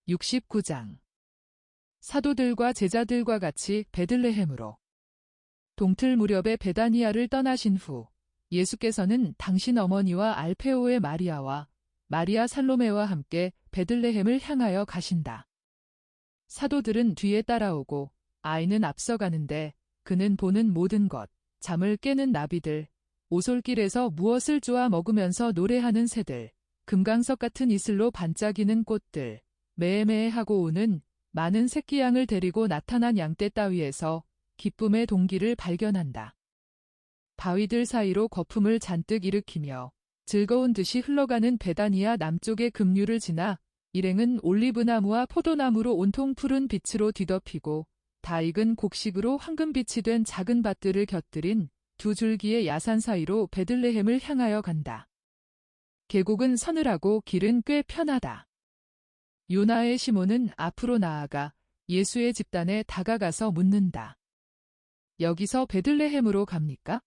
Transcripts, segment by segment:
69장. 사도들과 제자들과 같이 베들레헴으로. 동틀 무렵에 베다니아를 떠나신 후 예수께서는 당신 어머니와 알페오의 마리아와 마리아 살로메와 함께 베들레헴을 향하여 가신다. 사도들은 뒤에 따라오고 아이는 앞서가는데 그는 보는 모든 것, 잠을 깨는 나비들, 오솔길에서 무엇을 쪼아 먹으면서 노래하는 새들, 금강석 같은 이슬로 반짝이는 꽃들, 매매하고 오는 많은 새끼 양을 데리고 나타난 양떼 따위에서 기쁨의 동기를 발견한다. 바위들 사이로 거품을 잔뜩 일으키며 즐거운 듯이 흘러가는 베다니아 남쪽의 급류를 지나 일행은 올리브나무와 포도나무로 온통 푸른 빛으로 뒤덮이고 다 익은 곡식으로 황금빛이 된 작은 밭들을 곁들인 두 줄기의 야산 사이로 베들레헴을 향하여 간다. 계곡은 서늘하고 길은 꽤 편하다. 요나의 시몬은 앞으로 나아가 예수의 집단에 다가가서 묻는다. 여기서 베들레헴으로 갑니까?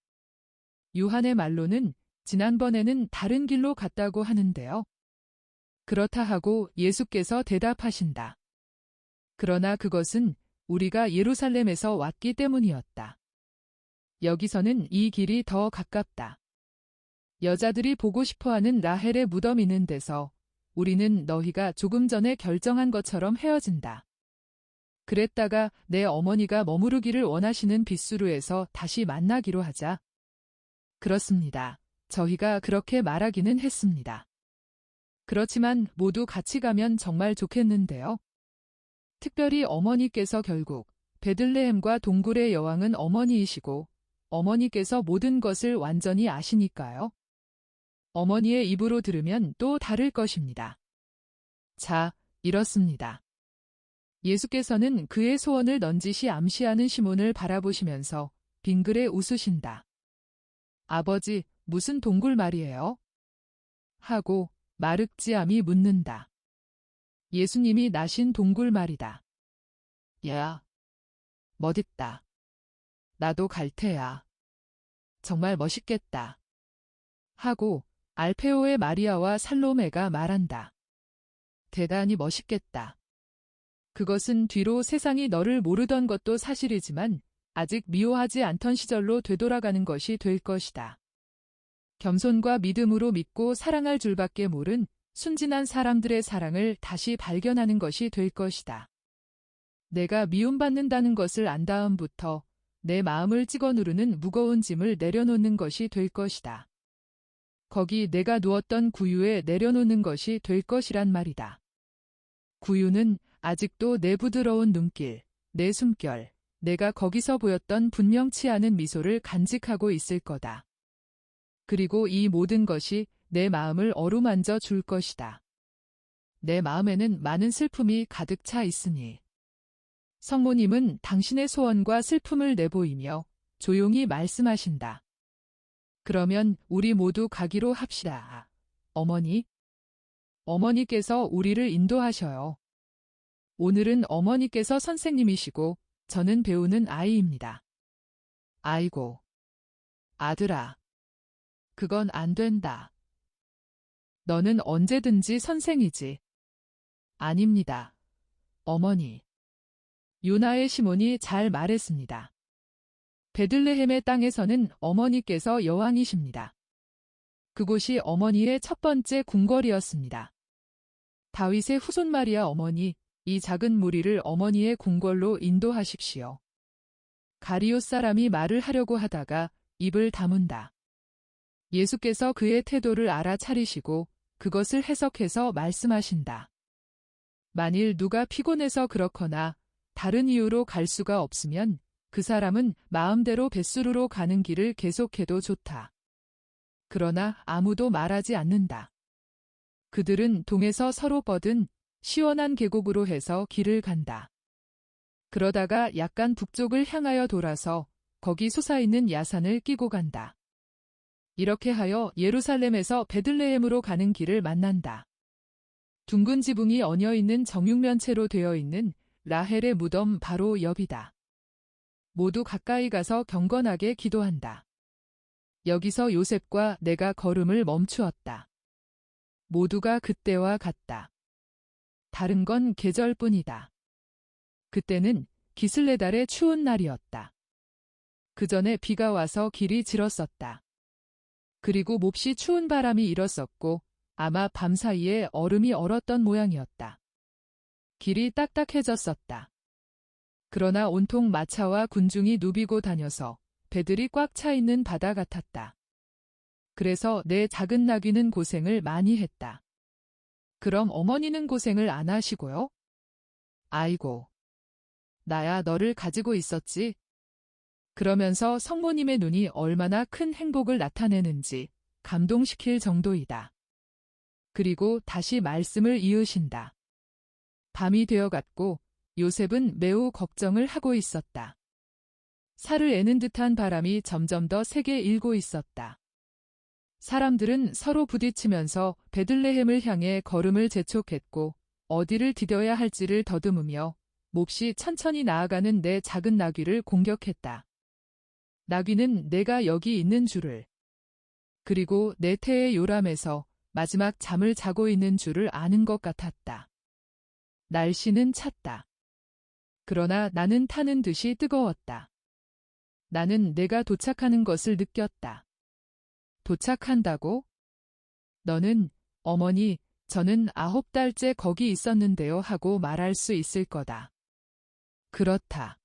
요한의 말로는 지난번에는 다른 길로 갔다고 하는데요. 그렇다 하고 예수께서 대답하신다. 그러나 그것은 우리가 예루살렘에서 왔기 때문이었다. 여기서는 이 길이 더 가깝다. 여자들이 보고 싶어하는 라헬의 무덤 있는 데서 우리는 너희가 조금 전에 결정한 것처럼 헤어진다. 그랬다가 내 어머니가 머무르기를 원하시는 빗수루에서 다시 만나기로 하자. 그렇습니다. 저희가 그렇게 말하기는 했습니다. 그렇지만 모두 같이 가면 정말 좋겠는데요. 특별히 어머니께서 결국 베들레헴과 동굴의 여왕은 어머니이시고 어머니께서 모든 것을 완전히 아시니까요. 어머니의 입으로 들으면 또 다를 것입니다. 자, 이렇습니다. 예수께서는 그의 소원을 넌지시 암시하는 시몬을 바라보시면서 빙그레 웃으신다. 아버지, 무슨 동굴 말이에요? 하고 마륵지암이 묻는다. 예수님이 나신 동굴 말이다. 야, 멋있다. 나도 갈 테야. 정말 멋있겠다. 하고 알페오의 마리아와 살로메가 말한다. 대단히 멋있겠다. 그것은 뒤로 세상이 너를 모르던 것도 사실이지만 아직 미워하지 않던 시절로 되돌아가는 것이 될 것이다. 겸손과 믿음으로 믿고 사랑할 줄밖에 모른 순진한 사람들의 사랑을 다시 발견하는 것이 될 것이다. 내가 미움받는다는 것을 안 다음부터 내 마음을 찍어 누르는 무거운 짐을 내려놓는 것이 될 것이다. 거기 내가 누웠던 구유에 내려놓는 것이 될 것이란 말이다. 구유는 아직도 내 부드러운 눈길, 내 숨결, 내가 거기서 보였던 분명치 않은 미소를 간직하고 있을 거다. 그리고 이 모든 것이 내 마음을 어루만져 줄 것이다. 내 마음에는 많은 슬픔이 가득 차 있으니. 성모님은 당신의 소원과 슬픔을 내보이며 조용히 말씀하신다. 그러면 우리 모두 가기로 합시다. 어머니. 어머니께서 우리를 인도하셔요. 오늘은 어머니께서 선생님이시고 저는 배우는 아이입니다. 아이고. 아들아. 그건 안 된다. 너는 언제든지 선생이지. 아닙니다. 어머니. 요나의 시몬이 잘 말했습니다. 베들레헴의 땅에서는 어머니께서 여왕이십니다. 그곳이 어머니의 첫 번째 궁궐이었습니다. 다윗의 후손 마리아 어머니, 이 작은 무리를 어머니의 궁궐로 인도하십시오. 가리옷 사람이 말을 하려고 하다가 입을 다문다. 예수께서 그의 태도를 알아차리시고 그것을 해석해서 말씀하신다. 만일 누가 피곤해서 그렇거나 다른 이유로 갈 수가 없으면 그 사람은 마음대로 벳수루로 가는 길을 계속해도 좋다. 그러나 아무도 말하지 않는다. 그들은 동에서 서로 뻗은 시원한 계곡으로 해서 길을 간다. 그러다가 약간 북쪽을 향하여 돌아서 거기 솟아있는 야산을 끼고 간다. 이렇게 하여 예루살렘에서 베들레헴으로 가는 길을 만난다. 둥근 지붕이 얹어있는 정육면체로 되어 있는 라헬의 무덤 바로 옆이다. 모두 가까이 가서 경건하게 기도한다. 여기서 요셉과 내가 걸음을 멈추었다. 모두가 그때와 같다. 다른 건 계절뿐이다. 그때는 기슬레달의 추운 날이었다. 그 전에 비가 와서 길이 질었었다. 그리고 몹시 추운 바람이 일었었고 아마 밤사이에 얼음이 얼었던 모양이었다. 길이 딱딱해졌었다. 그러나 온통 마차와 군중이 누비고 다녀서 배들이 꽉 차 있는 바다 같았다. 그래서 내 작은 나귀는 고생을 많이 했다. 그럼 어머니는 고생을 안 하시고요? 아이고, 나야 너를 가지고 있었지. 그러면서 성모님의 눈이 얼마나 큰 행복을 나타내는지 감동시킬 정도이다. 그리고 다시 말씀을 이으신다. 밤이 되어갔고 요셉은 매우 걱정을 하고 있었다. 살을 애는 듯한 바람이 점점 더 세게 일고 있었다. 사람들은 서로 부딪히면서 베들레헴을 향해 걸음을 재촉했고 어디를 디뎌야 할지를 더듬으며 몹시 천천히 나아가는 내 작은 나귀를 공격했다. 나귀는 내가 여기 있는 줄을, 그리고 내 태의 요람에서 마지막 잠을 자고 있는 줄을 아는 것 같았다. 날씨는 찼다. 그러나 나는 타는 듯이 뜨거웠다. 나는 내가 도착하는 것을 느꼈다. 도착한다고? 너는, 어머니, 저는 9달째 거기 있었는데요 하고 말할 수 있을 거다. 그렇다.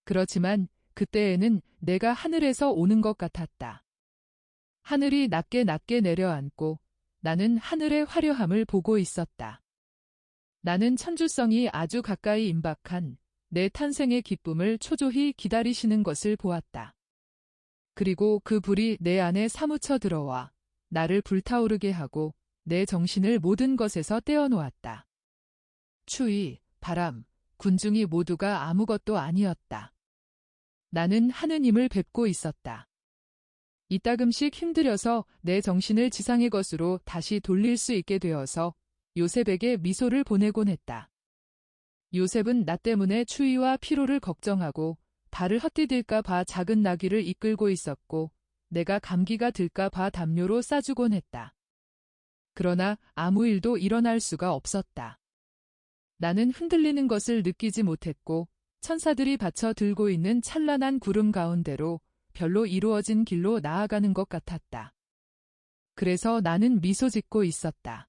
그렇지만 그때에는 내가 하늘에서 오는 것 같았다. 하늘이 낮게 낮게 내려앉고 나는 하늘의 화려함을 보고 있었다. 나는 천주성이 아주 가까이 임박한 내 탄생의 기쁨을 초조히 기다리시는 것을 보았다. 그리고 그 불이 내 안에 사무쳐 들어와 나를 불타오르게 하고 내 정신을 모든 것에서 떼어놓았다. 추위, 바람, 군중이 모두가 아무것도 아니었다. 나는 하느님을 뵙고 있었다. 이따금씩 힘들여서 내 정신을 지상의 것으로 다시 돌릴 수 있게 되어서 요셉에게 미소를 보내곤 했다. 요셉은 나 때문에 추위와 피로를 걱정하고 발을 헛디딜까 봐 작은 나귀를 이끌고 있었고 내가 감기가 들까 봐 담요로 싸주곤 했다. 그러나 아무 일도 일어날 수가 없었다. 나는 흔들리는 것을 느끼지 못했고 천사들이 받쳐 들고 있는 찬란한 구름 가운데로 별로 이루어진 길로 나아가는 것 같았다. 그래서 나는 미소 짓고 있었다.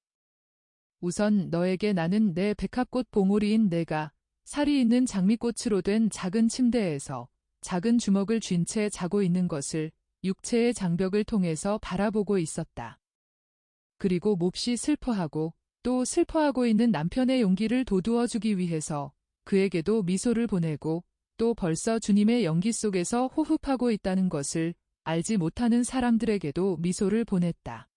우선 너에게 나는 내 백합꽃 봉오리인 내가 살이 있는 장미꽃으로 된 작은 침대에서 작은 주먹을 쥔 채 자고 있는 것을 육체의 장벽을 통해서 바라보고 있었다. 그리고 몹시 슬퍼하고 또 슬퍼하고 있는 남편의 용기를 돋우어주기 위해서 그에게도 미소를 보내고 또 벌써 주님의 연기 속에서 호흡하고 있다는 것을 알지 못하는 사람들에게도 미소를 보냈다.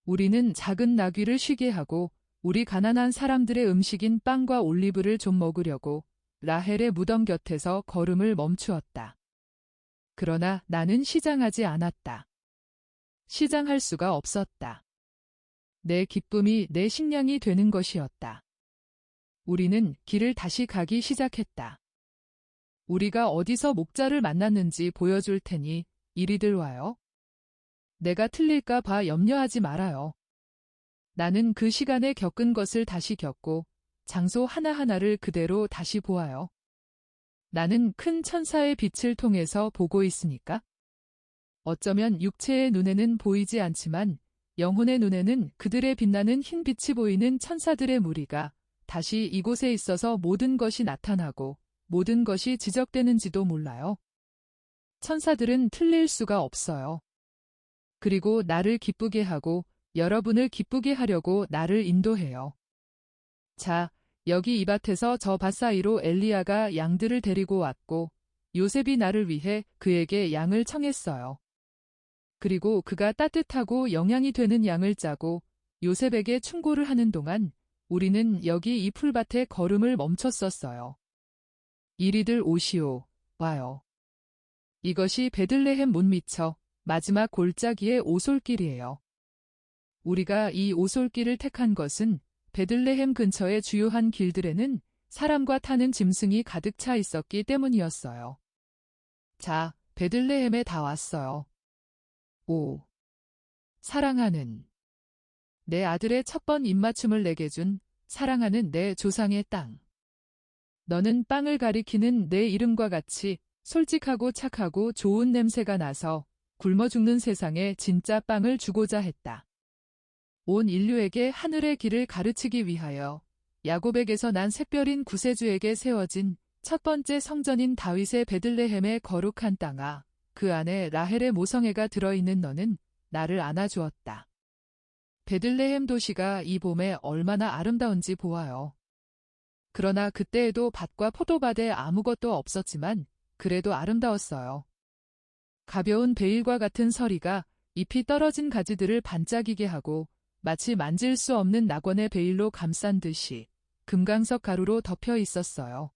우리는 작은 나귀를 쉬게 하고 우리 가난한 사람들의 음식인 빵과 올리브를 좀 먹으려고 라헬의 무덤 곁에서 걸음을 멈추었다. 그러나 나는 시장하지 않았다. 시장할 수가 없었다. 내 기쁨이 내 식량이 되는 것이었다. 우리는 길을 다시 가기 시작했다. 우리가 어디서 목자를 만났는지 보여줄 테니 이리들 와요. 내가 틀릴까 봐 염려하지 말아요. 나는 그 시간에 겪은 것을 다시 겪고 장소 하나하나를 그대로 다시 보아요. 나는 큰 천사의 빛을 통해서 보고 있으니까. 어쩌면 육체의 눈에는 보이지 않지만 영혼의 눈에는 그들의 빛나는 흰 빛이 보이는 천사들의 무리가 다시 이곳에 있어서 모든 것이 나타나고 모든 것이 지적되는지도 몰라요. 천사들은 틀릴 수가 없어요. 그리고 나를 기쁘게 하고 여러분을 기쁘게 하려고 나를 인도해요. 자, 여기 이 밭에서 저 밭 사이로 엘리야가 양들을 데리고 왔고 요셉이 나를 위해 그에게 양을 청했어요. 그리고 그가 따뜻하고 영양이 되는 양을 짜고 요셉에게 충고를 하는 동안 우리는 여기 이 풀밭에 걸음을 멈췄었어요. 이리들 오시오, 와요. 이것이 베들레헴 문 미처 마지막 골짜기의 오솔길이에요. 우리가 이 오솔길을 택한 것은 베들레헴 근처의 주요한 길들에는 사람과 타는 짐승이 가득 차 있었기 때문이었어요. 자, 베들레헴에 다 왔어요. 오, 사랑하는 내 아들의 첫 번 입맞춤을 내게 준 사랑하는 내 조상의 땅. 너는 빵을 가리키는 내 이름과 같이 솔직하고 착하고 좋은 냄새가 나서 굶어 죽는 세상에 진짜 빵을 주고자 했다. 온 인류에게 하늘의 길을 가르치기 위하여 야곱에게서 난 샛별인 구세주에게 세워진 첫 번째 성전인 다윗의 베들레헴의 거룩한 땅아, 그 안에 라헬의 모성애가 들어있는 너는 나를 안아주었다. 베들레헴 도시가 이 봄에 얼마나 아름다운지 보아요. 그러나 그때에도 밭과 포도밭에 아무것도 없었지만 그래도 아름다웠어요. 가벼운 베일과 같은 서리가 잎이 떨어진 가지들을 반짝이게 하고 마치 만질 수 없는 낙원의 베일로 감싼 듯이 금강석 가루로 덮여 있었어요.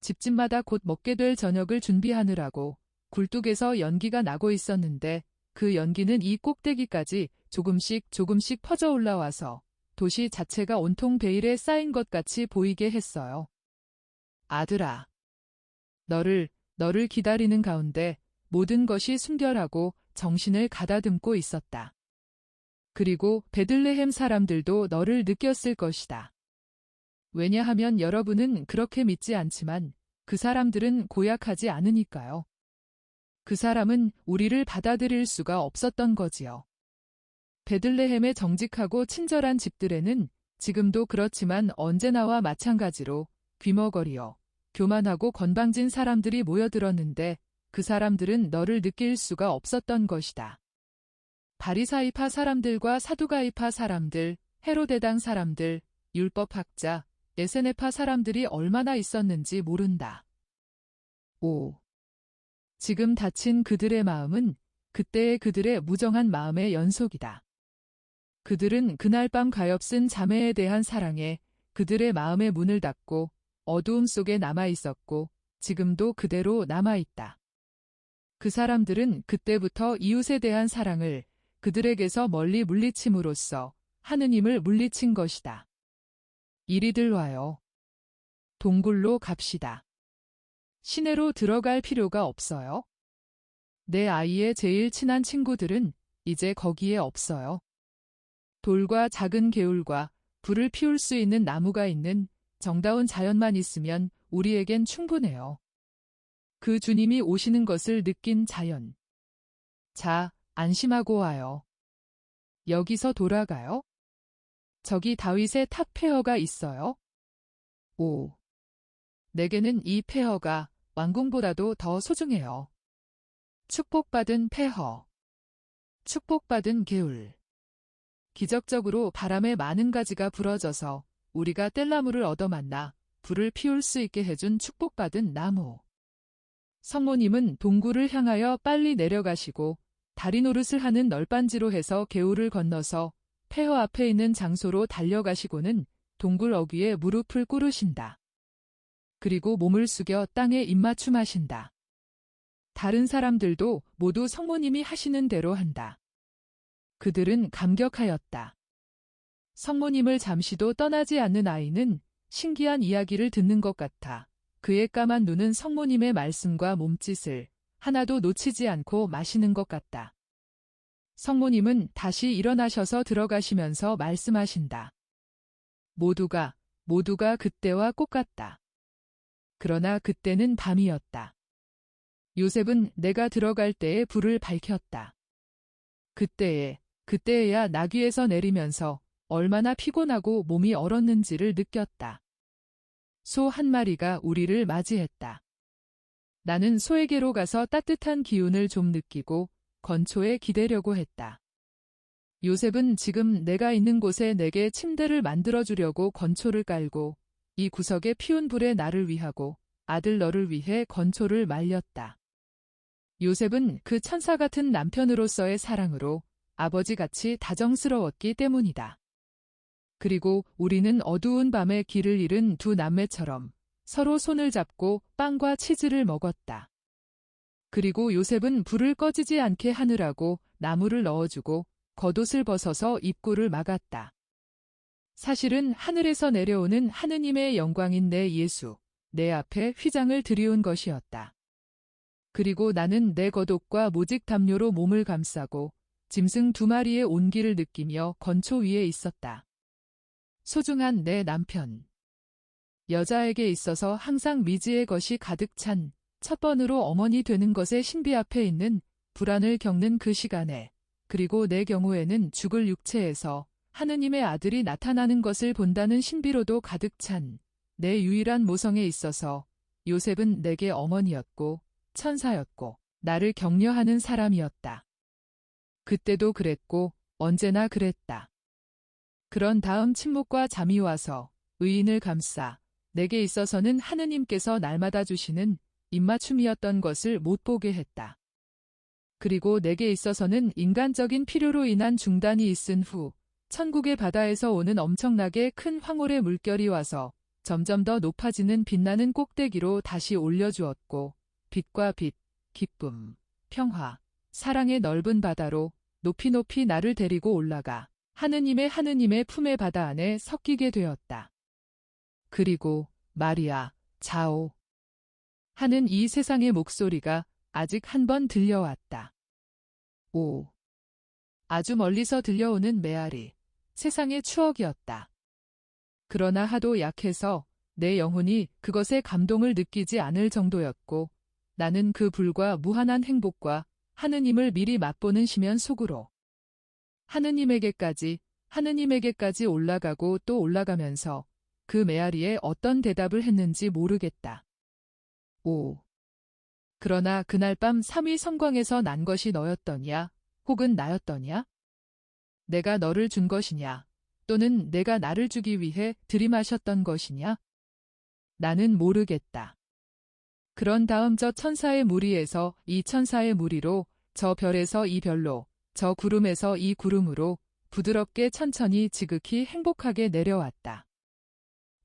집집마다 곧 먹게 될 저녁을 준비하느라고 굴뚝에서 연기가 나고 있었는데 그 연기는 이 꼭대기까지 조금씩 퍼져 올라와서 도시 자체가 온통 베일에 쌓인 것 같이 보이게 했어요. 아들아, 너를 기다리는 가운데 모든 것이 순결하고 정신을 가다듬고 있었다. 그리고 베들레헴 사람들도 너를 느꼈을 것이다. 왜냐하면 여러분은 그렇게 믿지 않지만 그 사람들은 고약하지 않으니까요. 그 사람은 우리를 받아들일 수가 없었던 거지요. 베들레헴의 정직하고 친절한 집들에는 지금도 그렇지만 언제나와 마찬가지로 귀머거리여 교만하고 건방진 사람들이 모여들었는데 그 사람들은 너를 느낄 수가 없었던 것이다. 바리사이파 사람들과 사두가이파 사람들, 헤로데당 사람들, 율법학자, 에세네파 사람들이 얼마나 있었는지 모른다. 5. 지금 닫힌 그들의 마음은 그때의 그들의 무정한 마음의 연속이다. 그들은 그날 밤 가엾은 자매에 대한 사랑에 그들의 마음의 문을 닫고 어두움 속에 남아있었고 지금도 그대로 남아있다. 그 사람들은 그때부터 이웃에 대한 사랑을 그들에게서 멀리 물리침으로써 하느님을 물리친 것이다. 이리들 와요. 동굴로 갑시다. 시내로 들어갈 필요가 없어요. 내 아이의 제일 친한 친구들은 이제 거기에 없어요. 돌과 작은 개울과 불을 피울 수 있는 나무가 있는 정다운 자연만 있으면 우리에겐 충분해요. 그 주님이 오시는 것을 느낀 자연. 자, 안심하고 와요. 여기서 돌아가요? 저기 다윗의 탑 폐허가 있어요. 5. 내게는 이 폐허가 왕궁보다도 더 소중해요. 축복받은 폐허. 축복받은 개울. 기적적으로 바람에 많은 가지가 부러져서 우리가 뗄나무를 얻어만나 불을 피울 수 있게 해준 축복받은 나무. 성모님은 동굴을 향하여 빨리 내려가시고 다리 노릇을 하는 널빤지로 해서 개울을 건너서 폐허 앞에 있는 장소로 달려가시고는 동굴 어귀에 무릎을 꿇으신다. 그리고 몸을 숙여 땅에 입맞춤하신다. 다른 사람들도 모두 성모님이 하시는 대로 한다. 그들은 감격하였다. 성모님을 잠시도 떠나지 않는 아이는 신기한 이야기를 듣는 것 같아 그의 까만 눈은 성모님의 말씀과 몸짓을 하나도 놓치지 않고 마시는 것 같다. 성모님은 다시 일어나셔서 들어가시면서 말씀하신다. 모두가 그때와 똑같다. 그러나 그때는 밤이었다. 요셉은 내가 들어갈 때에 불을 밝혔다. 그때에야 나귀에서 내리면서 얼마나 피곤하고 몸이 얼었는지를 느꼈다. 소 한 마리가 우리를 맞이했다. 나는 소에게로 가서 따뜻한 기운을 좀 느끼고 건초에 기대려고 했다. 요셉은 지금 내가 있는 곳에 내게 침대를 만들어주려고 건초를 깔고 이 구석에 피운 불에 나를 위하고 아들 너를 위해 건초를 말렸다. 요셉은 그 천사 같은 남편으로서의 사랑으로 아버지같이 다정스러웠기 때문이다. 그리고 우리는 어두운 밤에 길을 잃은 두 남매처럼 서로 손을 잡고 빵과 치즈를 먹었다. 그리고 요셉은 불을 꺼지지 않게 하느라고 나무를 넣어주고 겉옷을 벗어서 입구를 막았다. 사실은 하늘에서 내려오는 하느님의 영광인 내 예수, 내 앞에 휘장을 들이운 것이었다. 그리고 나는 내 겉옷과 모직 담요로 몸을 감싸고 짐승 2마리의 온기를 느끼며 건초 위에 있었다. 소중한 내 남편. 여자에게 있어서 항상 미지의 것이 가득 찬 첫 번으로 어머니 되는 것의 신비 앞에 있는 불안을 겪는 그 시간에, 그리고 내 경우에는 죽을 육체에서 하느님의 아들이 나타나는 것을 본다는 신비로도 가득 찬 내 유일한 모성에 있어서 요셉은 내게 어머니였고 천사였고 나를 격려하는 사람이었다. 그때도 그랬고 언제나 그랬다. 그런 다음 침묵과 잠이 와서 의인을 감싸 내게 있어서는 하느님께서 날마다 주시는 입맞춤이었던 것을 못 보게 했다. 그리고 내게 있어서는 인간적인 필요로 인한 중단이 있은 후 천국의 바다에서 오는 엄청나게 큰 황홀의 물결이 와서 점점 더 높아지는 빛나는 꼭대기로 다시 올려주었고 빛과 빛, 기쁨, 평화, 사랑의 넓은 바다로 높이 높이 나를 데리고 올라가 하느님의 품의 바다 안에 섞이게 되었다. 그리고 마리아, 자오 하는 이 세상의 목소리가 아직 한 번 들려왔다. 오. 아주 멀리서 들려오는 메아리, 세상의 추억이었다. 그러나 하도 약해서 내 영혼이 그것의 감동을 느끼지 않을 정도였고 나는 그 불과 무한한 행복과 하느님을 미리 맛보는 심연 속으로 하느님에게까지 올라가고 또 올라가면서 그 메아리에 어떤 대답을 했는지 모르겠다. 오. 그러나 그날 밤 삼위 성광에서 난 것이 너였더냐, 혹은 나였더냐? 내가 너를 준 것이냐, 또는 내가 나를 주기 위해 들이마셨던 것이냐? 나는 모르겠다. 그런 다음 저 천사의 무리에서 이 천사의 무리로, 저 별에서 이 별로, 저 구름에서 이 구름으로 부드럽게 천천히 지극히 행복하게 내려왔다.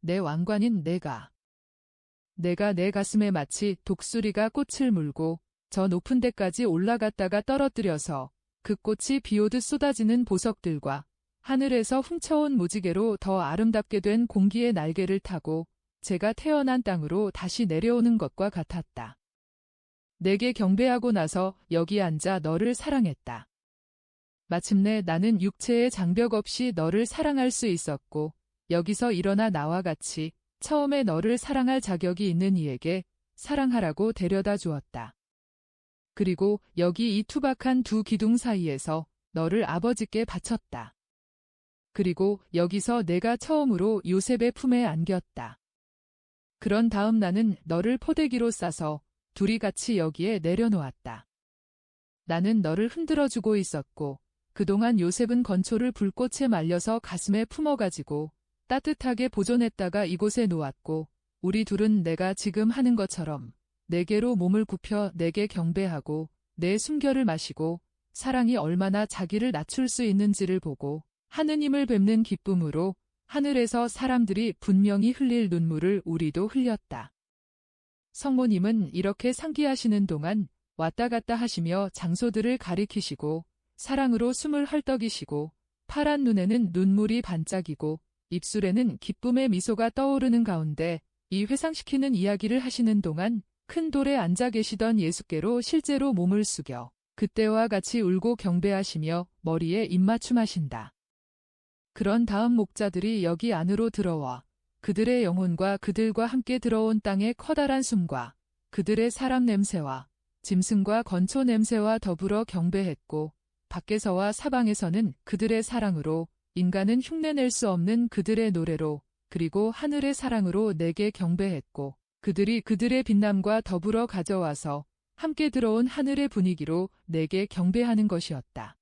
내 왕관인 내가 내 가슴에 마치 독수리가 꽃을 물고 저 높은 데까지 올라갔다가 떨어뜨려서 그 꽃이 비오듯 쏟아지는 보석들과 하늘에서 훔쳐온 무지개로 더 아름답게 된 공기의 날개를 타고 제가 태어난 땅으로 다시 내려오는 것과 같았다. 내게 경배하고 나서 여기 앉아 너를 사랑했다. 마침내 나는 육체의 장벽 없이 너를 사랑할 수 있었고 여기서 일어나 나와 같이 처음에 너를 사랑할 자격이 있는 이에게 사랑하라고 데려다 주었다. 그리고 여기 이 투박한 두 기둥 사이에서 너를 아버지께 바쳤다. 그리고 여기서 내가 처음으로 요셉의 품에 안겼다. 그런 다음 나는 너를 포대기로 싸서 둘이 같이 여기에 내려놓았다. 나는 너를 흔들어주고 있었고 그동안 요셉은 건초를 불꽃에 말려서 가슴에 품어가지고 따뜻하게 보존했다가 이곳에 놓았고 우리 둘은 내가 지금 하는 것처럼 내게로 몸을 굽혀 내게 경배하고 내 숨결을 마시고 사랑이 얼마나 자기를 낮출 수 있는지를 보고 하느님을 뵙는 기쁨으로 하늘에서 사람들이 분명히 흘릴 눈물을 우리도 흘렸다. 성모님은 이렇게 상기하시는 동안 왔다 갔다 하시며 장소들을 가리키시고 사랑으로 숨을 헐떡이시고 파란 눈에는 눈물이 반짝이고 입술에는 기쁨의 미소가 떠오르는 가운데 이 회상시키는 이야기를 하시는 동안 큰 돌에 앉아 계시던 예수께로 실제로 몸을 숙여 그때와 같이 울고 경배하시며 머리에 입맞춤하신다. 그런 다음 목자들이 여기 안으로 들어와 그들의 영혼과 그들과 함께 들어온 땅의 커다란 숨과 그들의 사람 냄새와 짐승과 건초 냄새와 더불어 경배했고 밖에서와 사방에서는 그들의 사랑으로 인간은 흉내낼 수 없는 그들의 노래로 그리고 하늘의 사랑으로 내게 경배했고 그들이 그들의 빛남과 더불어 가져와서 함께 들어온 하늘의 분위기로 내게 경배하는 것이었다.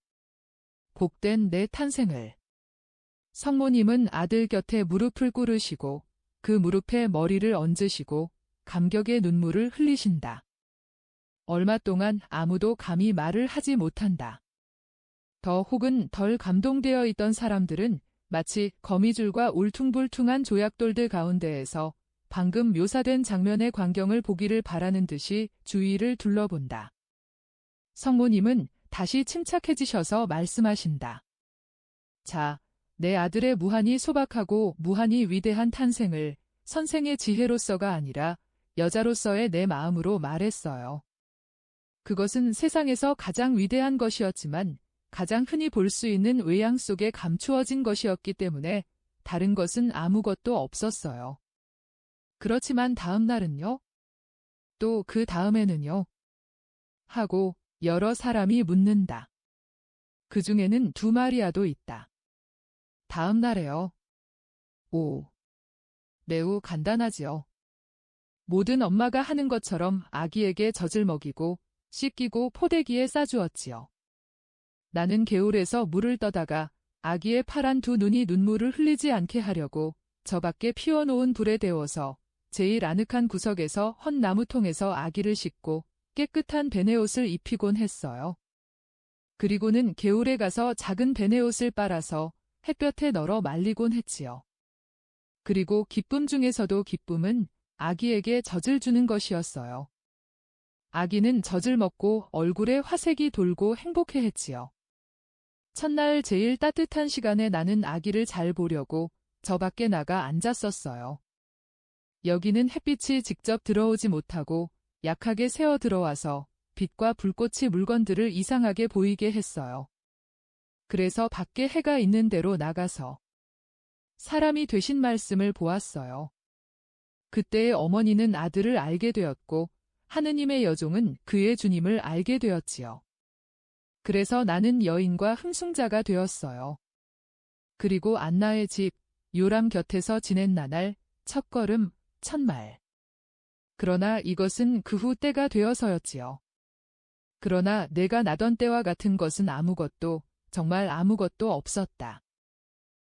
복된 내 탄생을. 성모님은 아들 곁에 무릎을 꿇으시고 그 무릎에 머리를 얹으시고 감격의 눈물을 흘리신다. 얼마 동안 아무도 감히 말을 하지 못한다. 더 혹은 덜 감동되어 있던 사람들은 마치 거미줄과 울퉁불퉁한 조약돌들 가운데에서 방금 묘사된 장면의 광경을 보기를 바라는 듯이 주위를 둘러본다. 성모님은 다시 침착해지셔서 말씀하신다. 자, 내 아들의 무한히 소박하고 무한히 위대한 탄생을 선생의 지혜로서가 아니라 여자로서의 내 마음으로 말했어요. 그것은 세상에서 가장 위대한 것이었지만 가장 흔히 볼 수 있는 외양 속에 감추어진 것이었기 때문에 다른 것은 아무것도 없었어요. 그렇지만 다음 날은요? 또 그 다음에는요? 하고 여러 사람이 묻는다. 그 중에는 두 마리아도 있다. 다음 날에요. 오, 매우 간단하지요. 모든 엄마가 하는 것처럼 아기에게 젖을 먹이고 씻기고 포대기에 싸주었지요. 나는 개울에서 물을 떠다가 아기의 파란 두 눈이 눈물을 흘리지 않게 하려고 저 밖에 피워놓은 불에 데워서 제일 아늑한 구석에서 헌 나무통에서 아기를 씻고 깨끗한 베네옷을 입히곤 했어요. 그리고는 개울에 가서 작은 베네옷을 빨아서 햇볕에 널어 말리곤 했지요. 그리고 기쁨 중에서도 기쁨은 아기에게 젖을 주는 것이었어요. 아기는 젖을 먹고 얼굴에 화색이 돌고 행복해했지요. 첫날 제일 따뜻한 시간에 나는 아기를 잘 보려고 저 밖에 나가 앉았었어요. 여기는 햇빛이 직접 들어오지 못하고 약하게 새어 들어와서 빛과 불꽃이 물건들을 이상하게 보이게 했어요. 그래서 밖에 해가 있는 대로 나가서 사람이 되신 말씀을 보았어요. 그때의 어머니는 아들을 알게 되었고 하느님의 여종은 그의 주님을 알게 되었지요. 그래서 나는 여인과 흠숭자가 되었어요. 그리고 안나의 집 요람 곁에서 지낸 나날 첫걸음 첫말. 그러나 이것은 그 후 때가 되어서였지요. 그러나 내가 나던 때와 같은 것은 아무것도 정말 아무것도 없었다.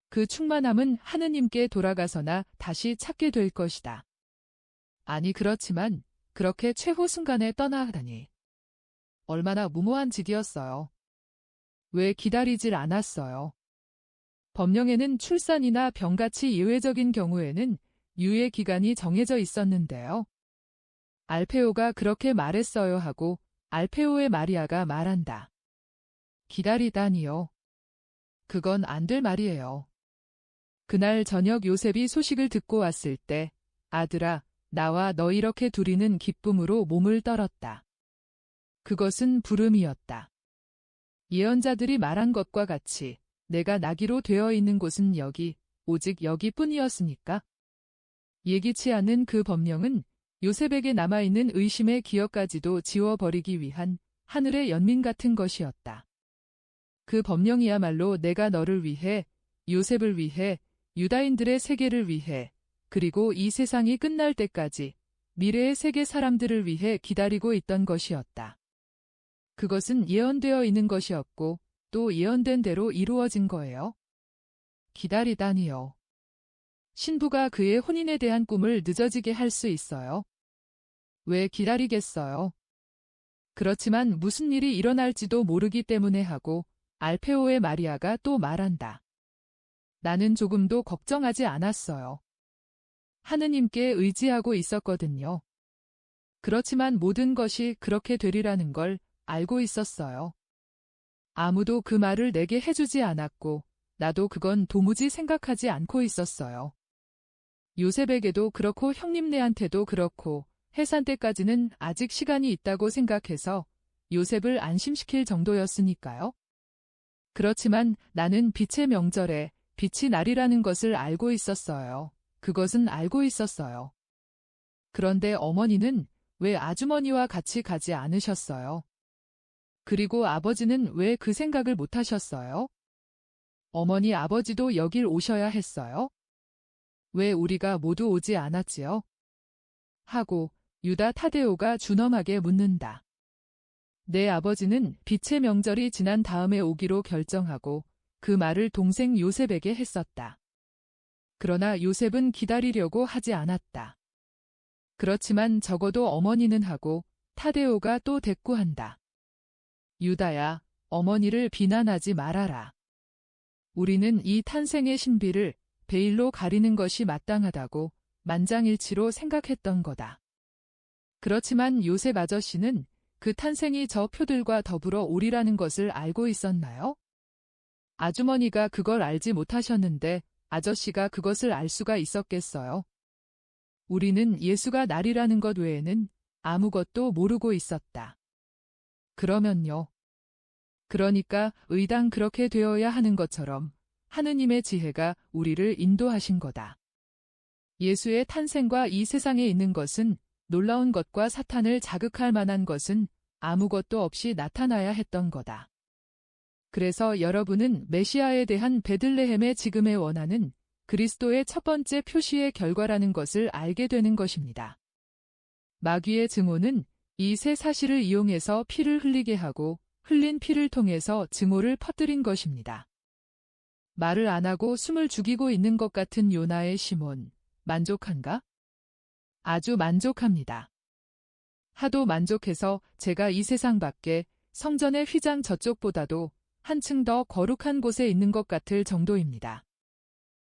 그 충만함은 하느님께 돌아가서나 다시 찾게 될 것이다. 아니 그렇지만 그렇게 최후 순간에 떠나가다니. 얼마나 무모한 짓이었어요. 왜 기다리질 않았어요. 법령에는 출산이나 병같이 예외적인 경우에는 유예 기간이 정해져 있었는데요. 알페오가 그렇게 말했어요 하고 알페오의 마리아가 말한다. 기다리다니요. 그건 안 될 말이에요. 그날 저녁 요셉이 소식을 듣고 왔을 때 아들아 나와 너 이렇게 둘이는 기쁨으로 몸을 떨었다. 그것은 부름이었다. 예언자들이 말한 것과 같이 내가 나기로 되어 있는 곳은 여기, 오직 여기뿐이었으니까. 예기치 않은 그 법령은 요셉에게 남아있는 의심의 기억까지도 지워버리기 위한 하늘의 연민 같은 것이었다. 그 법령이야말로 내가 너를 위해, 요셉을 위해, 유다인들의 세계를 위해, 그리고 이 세상이 끝날 때까지 미래의 세계 사람들을 위해 기다리고 있던 것이었다. 그것은 예언되어 있는 것이었고 또 예언된 대로 이루어진 거예요. 기다리다니요. 신부가 그의 혼인에 대한 꿈을 늦어지게 할 수 있어요. 왜 기다리겠어요? 그렇지만 무슨 일이 일어날지도 모르기 때문에 하고 알페오의 마리아가 또 말한다. 나는 조금도 걱정하지 않았어요. 하느님께 의지하고 있었거든요. 그렇지만 모든 것이 그렇게 되리라는 걸 알고 있었어요. 아무도 그 말을 내게 해주지 않았고 나도 그건 도무지 생각하지 않고 있었어요. 요셉에게도 그렇고 형님네한테도 그렇고 해산 때까지는 아직 시간이 있다고 생각해서 요셉을 안심시킬 정도였으니까요. 그렇지만 나는 빛의 명절에 빛이 날이라는 것을 알고 있었어요. 그것은 알고 있었어요. 그런데 어머니는 왜 아주머니와 같이 가지 않으셨어요? 그리고 아버지는 왜 그 생각을 못 하셨어요? 어머니 아버지도 여길 오셔야 했어요? 왜 우리가 모두 오지 않았지요? 하고 유다 타데오가 준엄하게 묻는다. 내 아버지는 빛의 명절이 지난 다음에 오기로 결정하고 그 말을 동생 요셉에게 했었다. 그러나 요셉은 기다리려고 하지 않았다. 그렇지만 적어도 어머니는 하고 타데오가 또 대꾸한다. 유다야, 어머니를 비난하지 말아라. 우리는 이 탄생의 신비를 베일로 가리는 것이 마땅하다고 만장일치로 생각했던 거다. 그렇지만 요셉 아저씨는 그 탄생이 저 표들과 더불어 오리라는 것을 알고 있었나요? 아주머니가 그걸 알지 못하셨는데 아저씨가 그것을 알 수가 있었겠어요? 우리는 예수가 날이라는 것 외에는 아무것도 모르고 있었다. 그러면요. 그러니까 의당 그렇게 되어야 하는 것처럼 하느님의 지혜가 우리를 인도하신 거다. 예수의 탄생과 이 세상에 있는 것은 놀라운 것과 사탄을 자극할 만한 것은 아무것도 없이 나타나야 했던 거다. 그래서 여러분은 메시아에 대한 베들레헴의 지금의 원한은 그리스도의 첫 번째 표시의 결과라는 것을 알게 되는 것입니다. 마귀의 증오는 이 세 사실을 이용해서 피를 흘리게 하고 흘린 피를 통해서 증오를 퍼뜨린 것입니다. 말을 안 하고 숨을 죽이고 있는 것 같은 요나의 시몬, 만족한가? 아주 만족합니다. 하도 만족해서 제가 이 세상 밖에 성전의 휘장 저쪽보다도 한층 더 거룩한 곳에 있는 것 같을 정도입니다.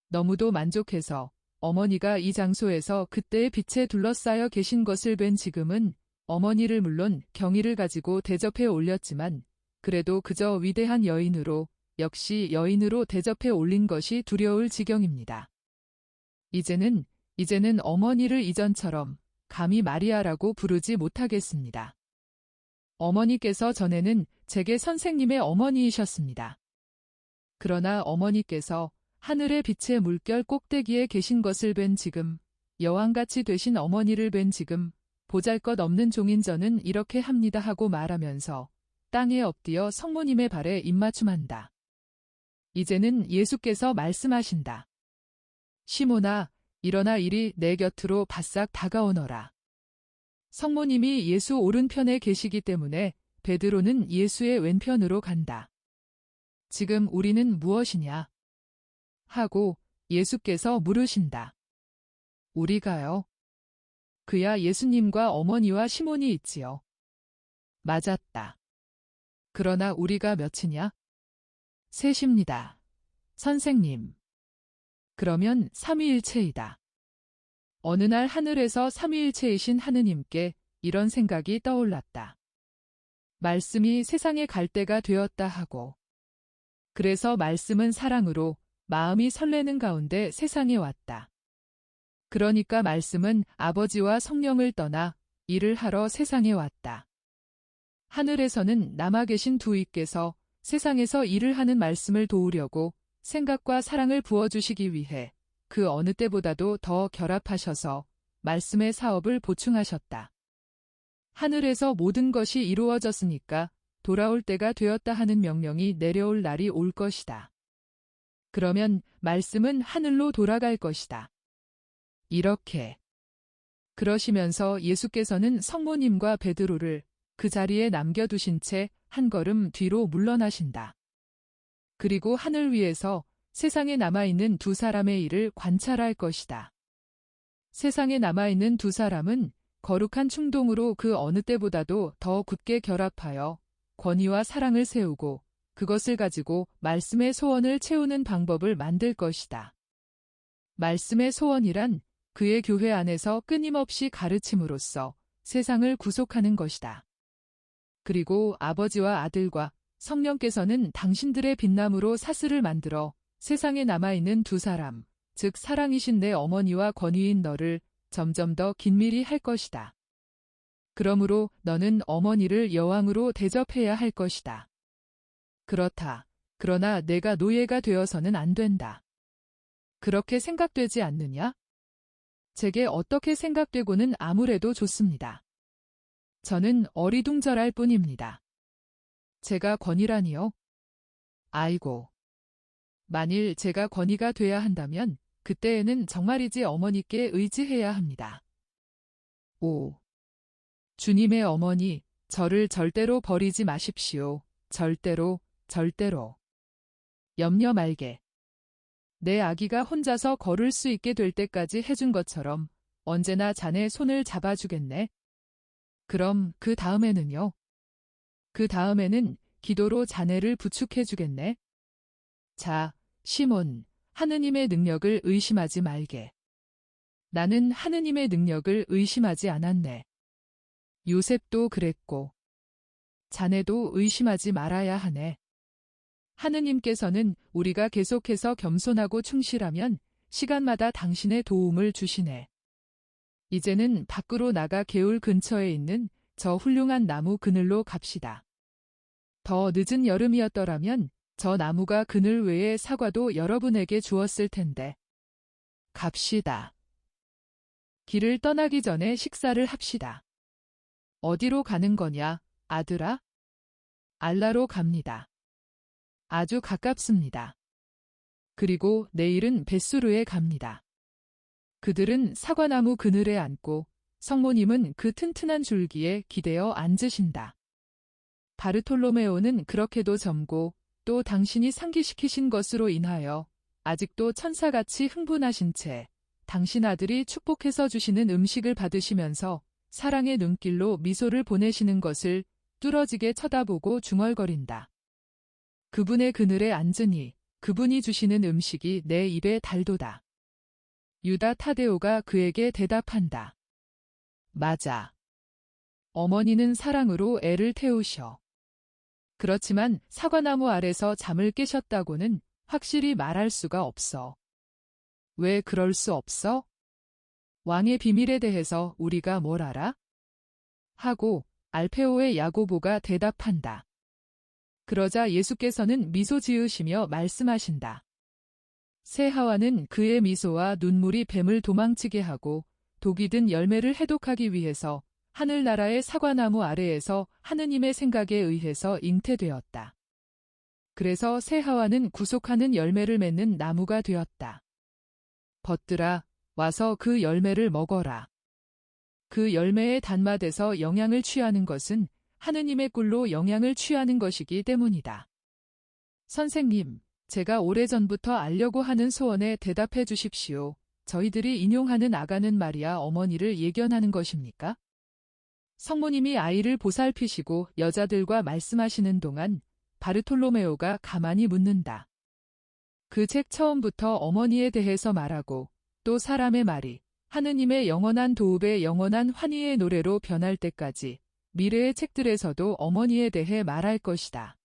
너무도 만족해서 어머니가 이 장소에서 그때의 빛에 둘러싸여 계신 것을 뵌 지금은 어머니를 물론 경의를 가지고 대접해 올렸지만 그래도 그저 위대한 여인으로 역시 여인으로 대접해 올린 것이 두려울 지경입니다. 이제는 어머니를 이전처럼 감히 마리아라고 부르지 못하겠습니다. 어머니께서 전에는 제게 선생님의 어머니이셨습니다. 그러나 어머니께서 하늘의 빛의 물결 꼭대기에 계신 것을 뵌 지금, 여왕같이 되신 어머니를 뵌 지금, 보잘것없는 종인 저는 이렇게 합니다 하고 말하면서 땅에 엎드려 성모님의 발에 입맞춤한다. 이제는 예수께서 말씀하신다. 시몬아, 일어나 이리 내 곁으로 바싹 다가오너라. 성모님이 예수 오른편에 계시기 때문에 베드로는 예수의 왼편으로 간다. 지금 우리는 무엇이냐? 하고 예수께서 물으신다. 우리가요? 그야 예수님과 어머니와 시몬이 있지요. 맞았다. 그러나 우리가 몇이냐? 셋입니다. 선생님. 그러면 삼위일체이다. 어느 날 하늘에서 삼위일체이신 하느님께 이런 생각이 떠올랐다. 말씀이 세상에 갈 때가 되었다 하고. 그래서 말씀은 사랑으로 마음이 설레는 가운데 세상에 왔다. 그러니까 말씀은 아버지와 성령을 떠나 일을 하러 세상에 왔다. 하늘에서는 남아 계신 두 이께서 세상에서 일을 하는 말씀을 도우려고 생각과 사랑을 부어주시기 위해 그 어느 때보다도 더 결합하셔서 말씀의 사업을 보충하셨다. 하늘에서 모든 것이 이루어졌으니까 돌아올 때가 되었다 하는 명령이 내려올 날이 올 것이다. 그러면 말씀은 하늘로 돌아갈 것이다. 이렇게. 그러시면서 예수께서는 성모님과 베드로를 그 자리에 남겨두신 채 한 걸음 뒤로 물러나신다. 그리고 하늘 위에서 세상에 남아있는 두 사람의 일을 관찰할 것이다. 세상에 남아있는 두 사람은 거룩한 충동으로 그 어느 때보다도 더 굳게 결합하여 권위와 사랑을 세우고 그것을 가지고 말씀의 소원을 채우는 방법을 만들 것이다. 말씀의 소원이란 그의 교회 안에서 끊임없이 가르침으로써 세상을 구속하는 것이다. 그리고 아버지와 아들과 성령께서는 당신들의 빛남으로 사슬을 만들어 세상에 남아있는 두 사람, 즉 사랑이신 내 어머니와 권위인 너를 점점 더 긴밀히 할 것이다. 그러므로 너는 어머니를 여왕으로 대접해야 할 것이다. 그렇다. 그러나 내가 노예가 되어서는 안 된다. 그렇게 생각되지 않느냐? 제게 어떻게 생각되고는 아무래도 좋습니다. 저는 어리둥절할 뿐입니다. 제가 권위라니요? 아이고. 만일 제가 권위가 돼야 한다면 그때에는 정말이지 어머니께 의지해야 합니다. 오. 주님의 어머니, 저를 절대로 버리지 마십시오. 절대로, 절대로. 염려 말게. 내 아기가 혼자서 걸을 수 있게 될 때까지 해준 것처럼 언제나 자네 손을 잡아주겠네. 그럼 그 다음에는요? 그 다음에는 기도로 자네를 부축해주겠네. 자, 시몬, 하느님의 능력을 의심하지 말게. 나는 하느님의 능력을 의심하지 않았네. 요셉도 그랬고. 자네도 의심하지 말아야 하네. 하느님께서는 우리가 계속해서 겸손하고 충실하면 시간마다 당신의 도움을 주시네. 이제는 밖으로 나가 개울 근처에 있는 저 훌륭한 나무 그늘로 갑시다. 더 늦은 여름이었더라면 저 나무가 그늘 외에 사과도 여러분에게 주었을 텐데. 갑시다. 길을 떠나기 전에 식사를 합시다. 어디로 가는 거냐, 아들아? 알라로 갑니다. 아주 가깝습니다. 그리고 내일은 벳수르에 갑니다. 그들은 사과나무 그늘에 앉고 성모님은 그 튼튼한 줄기에 기대어 앉으신다. 바르톨로메오는 그렇게도 젊고 또 당신이 상기시키신 것으로 인하여 아직도 천사같이 흥분하신 채 당신 아들이 축복해서 주시는 음식을 받으시면서 사랑의 눈길로 미소를 보내시는 것을 뚫어지게 쳐다보고 중얼거린다. 그분의 그늘에 앉으니 그분이 주시는 음식이 내 입에 달도다. 유다 타데오가 그에게 대답한다. 맞아. 어머니는 사랑으로 애를 태우셔. 그렇지만 사과나무 아래서 잠을 깨셨다고는 확실히 말할 수가 없어. 왜 그럴 수 없어? 왕의 비밀에 대해서 우리가 뭘 알아? 하고 알페오의 야고보가 대답한다. 그러자 예수께서는 미소 지으시며 말씀하신다. 새 하와는 그의 미소와 눈물이 뱀을 도망치게 하고 독이 든 열매를 해독하기 위해서 하늘나라의 사과나무 아래에서 하느님의 생각에 의해서 잉태되었다. 그래서 새 하와는 구속하는 열매를 맺는 나무가 되었다. 벗들아, 와서 그 열매를 먹어라. 그 열매의 단맛에서 영향을 취하는 것은 하느님의 꿀로 영향을 취하는 것이기 때문이다. 선생님, 제가 오래전부터 알려고 하는 소원에 대답해 주십시오. 저희들이 인용하는 아가는 마리아 어머니를 예견하는 것입니까? 성모님이 아이를 보살피시고 여자들과 말씀하시는 동안 바르톨로메오가 가만히 묻는다. 그 책 처음부터 어머니에 대해서 말하고 또 사람의 말이 하느님의 영원한 도읍의 영원한 환희의 노래로 변할 때까지 미래의 책들에서도 어머니에 대해 말할 것이다.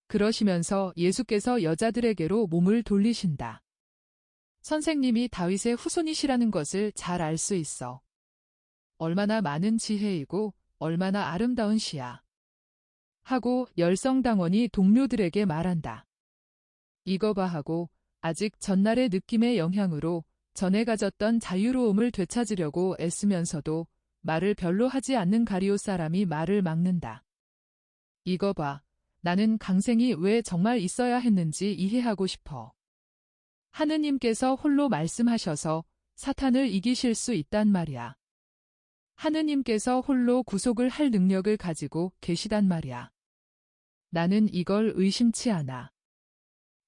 그러시면서 예수께서 여자들에게로 몸을 돌리신다. 선생님이 다윗의 후손이시라는 것을 잘 알 수 있어. 얼마나 많은 지혜이고 얼마나 아름다운 시야. 하고 열성당원이 동료들에게 말한다. 이거 봐 하고 아직 전날의 느낌의 영향으로 전에 가졌던 자유로움을 되찾으려고 애쓰면서도 말을 별로 하지 않는 가리오 사람이 말을 막는다. 이거 봐. 나는 강생이 왜 정말 있어야 했는지 이해하고 싶어. 하느님께서 홀로 말씀하셔서 사탄을 이기실 수 있단 말이야. 하느님께서 홀로 구속을 할 능력을 가지고 계시단 말이야. 나는 이걸 의심치 않아.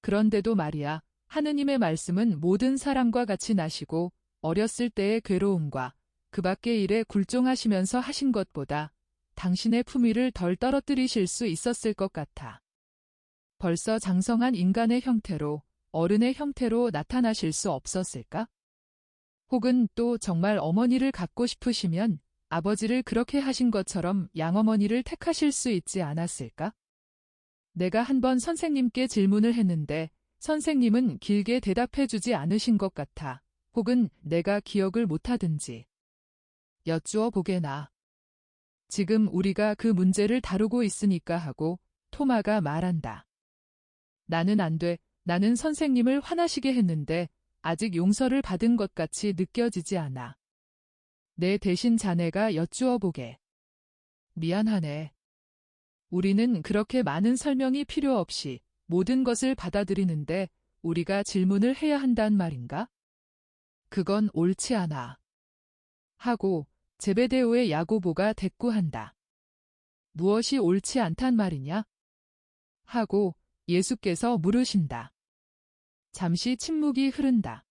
그런데도 말이야, 하느님의 말씀은 모든 사람과 같이 나시고 어렸을 때의 괴로움과 그 밖의 일에 굴종하시면서 하신 것보다 당신의 품위를 덜 떨어뜨리실 수 있었을 것 같아. 벌써 장성한 인간의 형태로, 어른의 형태로 나타나실 수 없었을까? 혹은 또 정말 어머니를 갖고 싶으시면 아버지를 그렇게 하신 것처럼 양어머니를 택하실 수 있지 않았을까? 내가 한 번 선생님께 질문을 했는데 선생님은 길게 대답해 주지 않으신 것 같아. 혹은 내가 기억을 못하든지. 여쭈어 보게나. 지금 우리가 그 문제를 다루고 있으니까 하고 토마가 말한다. 나는 안 돼. 나는 선생님을 화나시게 했는데 아직 용서를 받은 것 같이 느껴지지 않아. 내 대신 자네가 여쭈어 보게. 미안하네. 우리는 그렇게 많은 설명이 필요 없이 모든 것을 받아들이는데 우리가 질문을 해야 한단 말인가? 그건 옳지 않아. 하고 제베데오의 야고보가 대꾸한다. 무엇이 옳지 않단 말이냐? 하고 예수께서 물으신다. 잠시 침묵이 흐른다.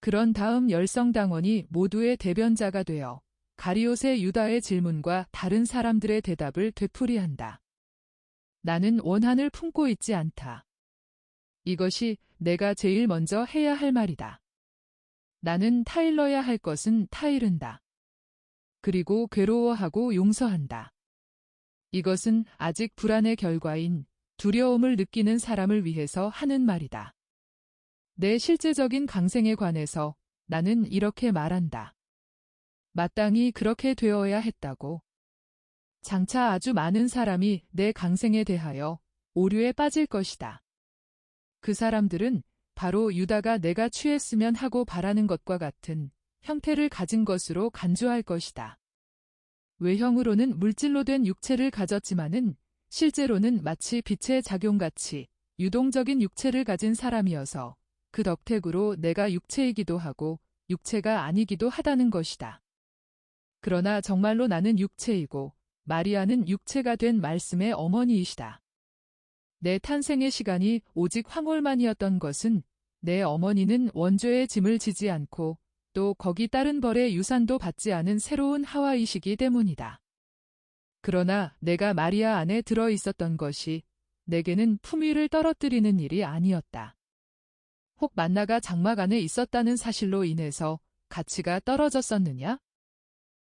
그런 다음 열성당원이 모두의 대변자가 되어 가리옷의 유다의 질문과 다른 사람들의 대답을 되풀이한다. 나는 원한을 품고 있지 않다. 이것이 내가 제일 먼저 해야 할 말이다. 나는 타일러야 할 것은 타이른다. 그리고 괴로워하고 용서한다. 이것은 아직 불안의 결과인 두려움을 느끼는 사람을 위해서 하는 말이다. 내 실제적인 강생에 관해서 나는 이렇게 말한다. 마땅히 그렇게 되어야 했다고. 장차 아주 많은 사람이 내 강생에 대하여 오류에 빠질 것이다. 그 사람들은 바로 유다가 내가 취했으면 하고 바라는 것과 같은 형태를 가진 것으로 간주할 것이다. 외형으로는 물질로 된 육체를 가졌지만은 실제로는 마치 빛의 작용같이 유동적인 육체를 가진 사람이어서 그 덕택으로 내가 육체이기도 하고 육체가 아니기도 하다는 것이다. 그러나 정말로 나는 육체이고 마리아는 육체가 된 말씀의 어머니이시다. 내 탄생의 시간이 오직 황홀만이었던 것은 내 어머니는 원죄의 짐을 지지 않고 또 거기 따른 벌의 유산도 받지 않은 새로운 하와이시기 때문이다. 그러나 내가 마리아 안에 들어 있었던 것이 내게는 품위를 떨어뜨리는 일이 아니었다. 혹 만나가 장막 안에 있었다는 사실로 인해서 가치가 떨어졌었느냐?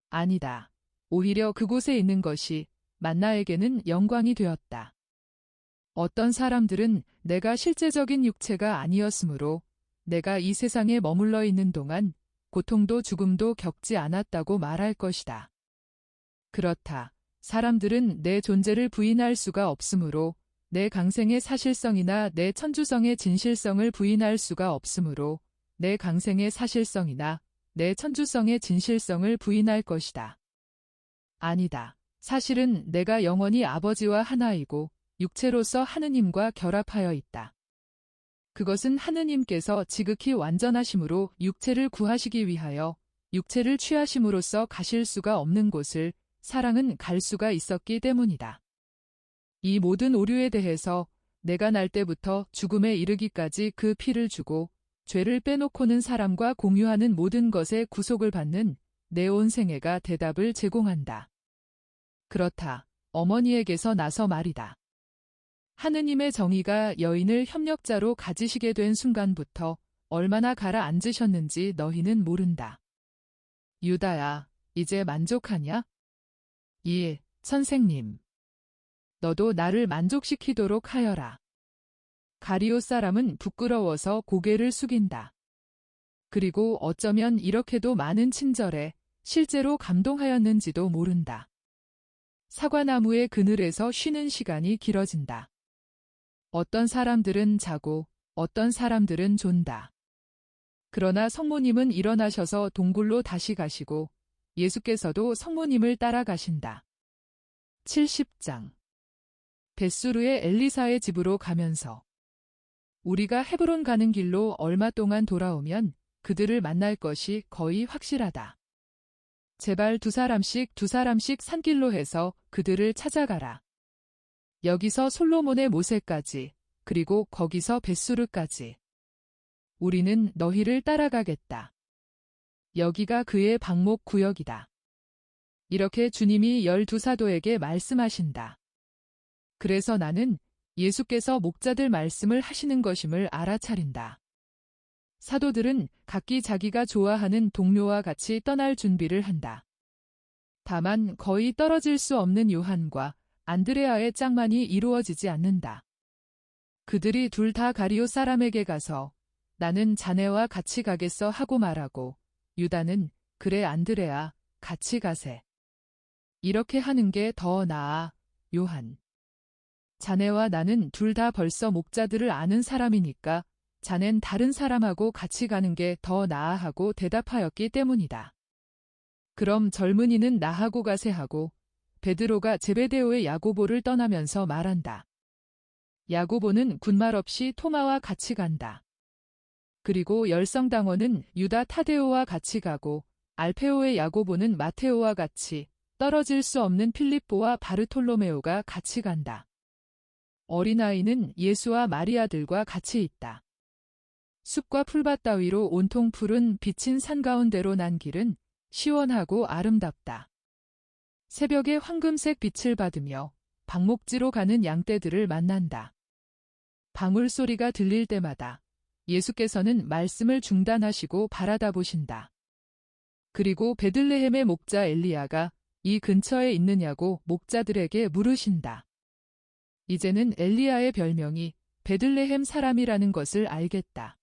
아니다. 오히려 그곳에 있는 것이 만나에게는 영광이 되었다. 어떤 사람들은 내가 실제적인 육체가 아니었으므로 내가 이 세상에 머물러 있는 동안 고통도 죽음도 겪지 않았다고 말할 것이다. 그렇다. 사람들은 내 존재를 부인할 수가 없으므로 내 강생의 사실성이나 내 천주성의 진실성을 부인할 수가 없으므로 내 강생의 사실성이나 내 천주성의 진실성을 부인할 것이다. 아니다. 사실은 내가 영원히 아버지와 하나이고 육체로서 하느님과 결합하여 있다. 그것은 하느님께서 지극히 완전하심으로 육체를 구하시기 위하여 육체를 취하심으로써 가실 수가 없는 곳을 사랑은 갈 수가 있었기 때문이다. 이 모든 오류에 대해서 내가 날 때부터 죽음에 이르기까지 그 피를 주고 죄를 빼놓고는 사람과 공유하는 모든 것에 구속을 받는 내 온 생애가 대답을 제공한다. 그렇다. 어머니에게서 나서 말이다. 하느님의 정의가 여인을 협력자로 가지시게 된 순간부터 얼마나 가라앉으셨는지 너희는 모른다. 유다야, 이제 만족하냐? 예, 선생님. 너도 나를 만족시키도록 하여라. 가리오 사람은 부끄러워서 고개를 숙인다. 그리고 어쩌면 이렇게도 많은 친절에 실제로 감동하였는지도 모른다. 사과나무의 그늘에서 쉬는 시간이 길어진다. 어떤 사람들은 자고 어떤 사람들은 존다. 그러나 성모님은 일어나셔서 동굴로 다시 가시고 예수께서도 성모님을 따라가신다. 70장 벳수르의 엘리사의 집으로 가면서 우리가 헤브론 가는 길로 얼마 동안 돌아오면 그들을 만날 것이 거의 확실하다. 제발 두 사람씩 산길로 해서 그들을 찾아가라. 여기서 솔로몬의 모세까지 그리고 거기서 벳수르까지. 우리는 너희를 따라가겠다. 여기가 그의 방목 구역이다. 이렇게 주님이 12사도에게 말씀하신다. 그래서 나는 예수께서 목자들 말씀을 하시는 것임을 알아차린다. 사도들은 각기 자기가 좋아하는 동료와 같이 떠날 준비를 한다. 다만 거의 떨어질 수 없는 요한과 안드레아의 짝만이 이루어지지 않는다. 그들이 둘 다 가리오 사람에게 가서 나는 자네와 같이 가겠어 하고 말하고 유다는 그래 안드레아 같이 가세. 이렇게 하는 게 더 나아 요한. 자네와 나는 둘 다 벌써 목자들을 아는 사람이니까 자넨 다른 사람하고 같이 가는 게 더 나아 하고 대답하였기 때문이다. 그럼 젊은이는 나하고 가세 하고 베드로가 제베데오의 야고보를 떠나면서 말한다. 야고보는 군말 없이 토마와 같이 간다. 그리고 열성당원은 유다 타데오와 같이 가고 알페오의 야고보는 마테오와 같이 떨어질 수 없는 필립보와 바르톨로메오가 같이 간다. 어린아이는 예수와 마리아들과 같이 있다. 숲과 풀밭 따위로 온통 푸른 비친 산 가운데로 난 길은 시원하고 아름답다. 새벽에 황금색 빛을 받으며 방목지로 가는 양떼들을 만난다. 방울 소리가 들릴 때마다 예수께서는 말씀을 중단하시고 바라다 보신다. 그리고 베들레헴의 목자 엘리야가 이 근처에 있느냐고 목자들에게 물으신다. 이제는 엘리야의 별명이 베들레헴 사람이라는 것을 알겠다.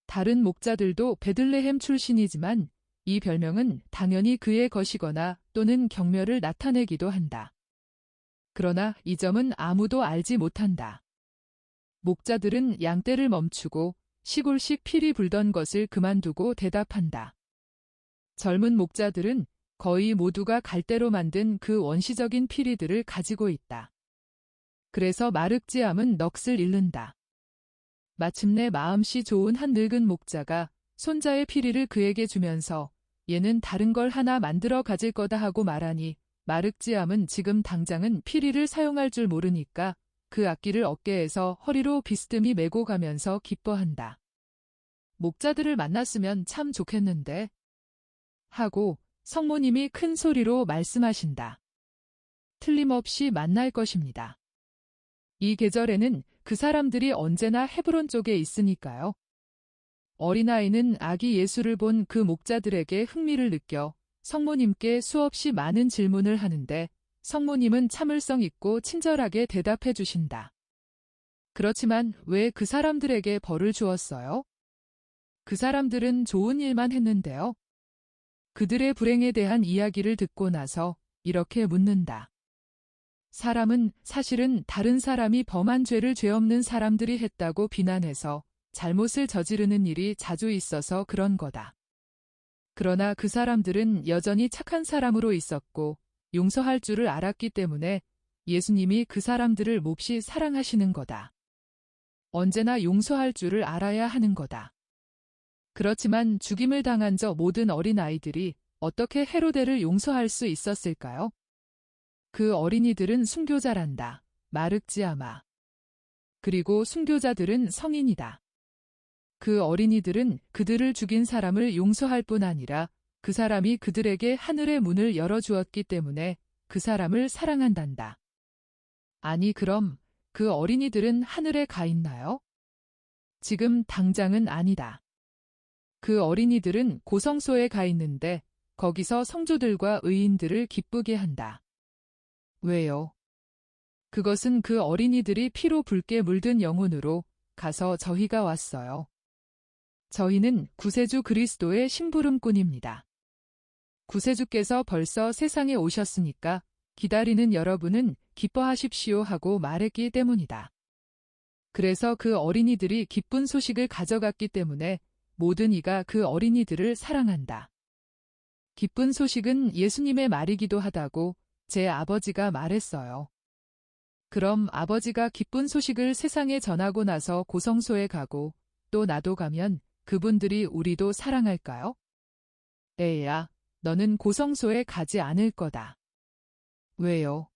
다른 목자들도 베들레헴 출신이지만 이 별명은 당연히 그의 것이거나 또는 경멸을 나타내기도 한다. 그러나 이 점은 아무도 알지 못한다. 목자들은 양떼를 멈추고 시골식 필이 불던 것을 그만두고 대답한다. 젊은 목자들은 거의 모두가 갈대로 만든 그 원시적인 피리들을 가지고 있다. 그래서 마륵지암은 넋을 잃는다. 마침내 마음씨 좋은 한 늙은 목자가 손자의 피리를 그에게 주면서 얘는 다른 걸 하나 만들어 가질 거다 하고 말하니 마륵지암은 지금 당장은 피리를 사용할 줄 모르니까 그 악기를 어깨에서 허리로 비스듬히 메고 가면서 기뻐한다. 목자들을 만났으면 참 좋겠는데 하고 성모님이 큰 소리로 말씀하신다. 틀림없이 만날 것입니다. 이 계절에는 그 사람들이 언제나 헤브론 쪽에 있으니까요. 어린아이는 아기 예수를 본 그 목자들에게 흥미를 느껴 성모님께 수없이 많은 질문을 하는데 성모님은 참을성 있고 친절하게 대답해 주신다. 그렇지만 왜 그 사람들에게 벌을 주었어요? 그 사람들은 좋은 일만 했는데요. 그들의 불행에 대한 이야기를 듣고 나서 이렇게 묻는다. 사람은 사실은 다른 사람이 범한 죄를 죄 없는 사람들이 했다고 비난해서 잘못을 저지르는 일이 자주 있어서 그런 거다. 그러나 그 사람들은 여전히 착한 사람으로 있었고 용서할 줄을 알았기 때문에 예수님이 그 사람들을 몹시 사랑하시는 거다. 언제나 용서할 줄을 알아야 하는 거다. 그렇지만 죽임을 당한 저 모든 어린아이들이 어떻게 헤로데를 용서할 수 있었을까요? 그 어린이들은 순교자란다. 마륵지아마. 그리고 순교자들은 성인이다. 그 어린이들은 그들을 죽인 사람을 용서할 뿐 아니라 그 사람이 그들에게 하늘의 문을 열어주었기 때문에 그 사람을 사랑한단다. 아니 그럼 그 어린이들은 하늘에 가 있나요? 지금 당장은 아니다. 그 어린이들은 고성소에 가 있는데 거기서 성도들과 의인들을 기쁘게 한다. 왜요? 그것은 그 어린이들이 피로 붉게 물든 영혼으로 가서 저희가 왔어요. 저희는 구세주 그리스도의 심부름꾼입니다. 구세주께서 벌써 세상에 오셨으니까 기다리는 여러분은 기뻐하십시오 하고 말했기 때문이다. 그래서 그 어린이들이 기쁜 소식을 가져갔기 때문에 모든 이가 그 어린이들을 사랑한다. 기쁜 소식은 예수님의 말이기도 하다고 제 아버지가 말했어요. 그럼 아버지가 기쁜 소식을 세상에 전하고 나서 고성소에 가고 또 나도 가면 그분들이 우리도 사랑할까요? 에야, 너는 고성소에 가지 않을 거다. 왜요?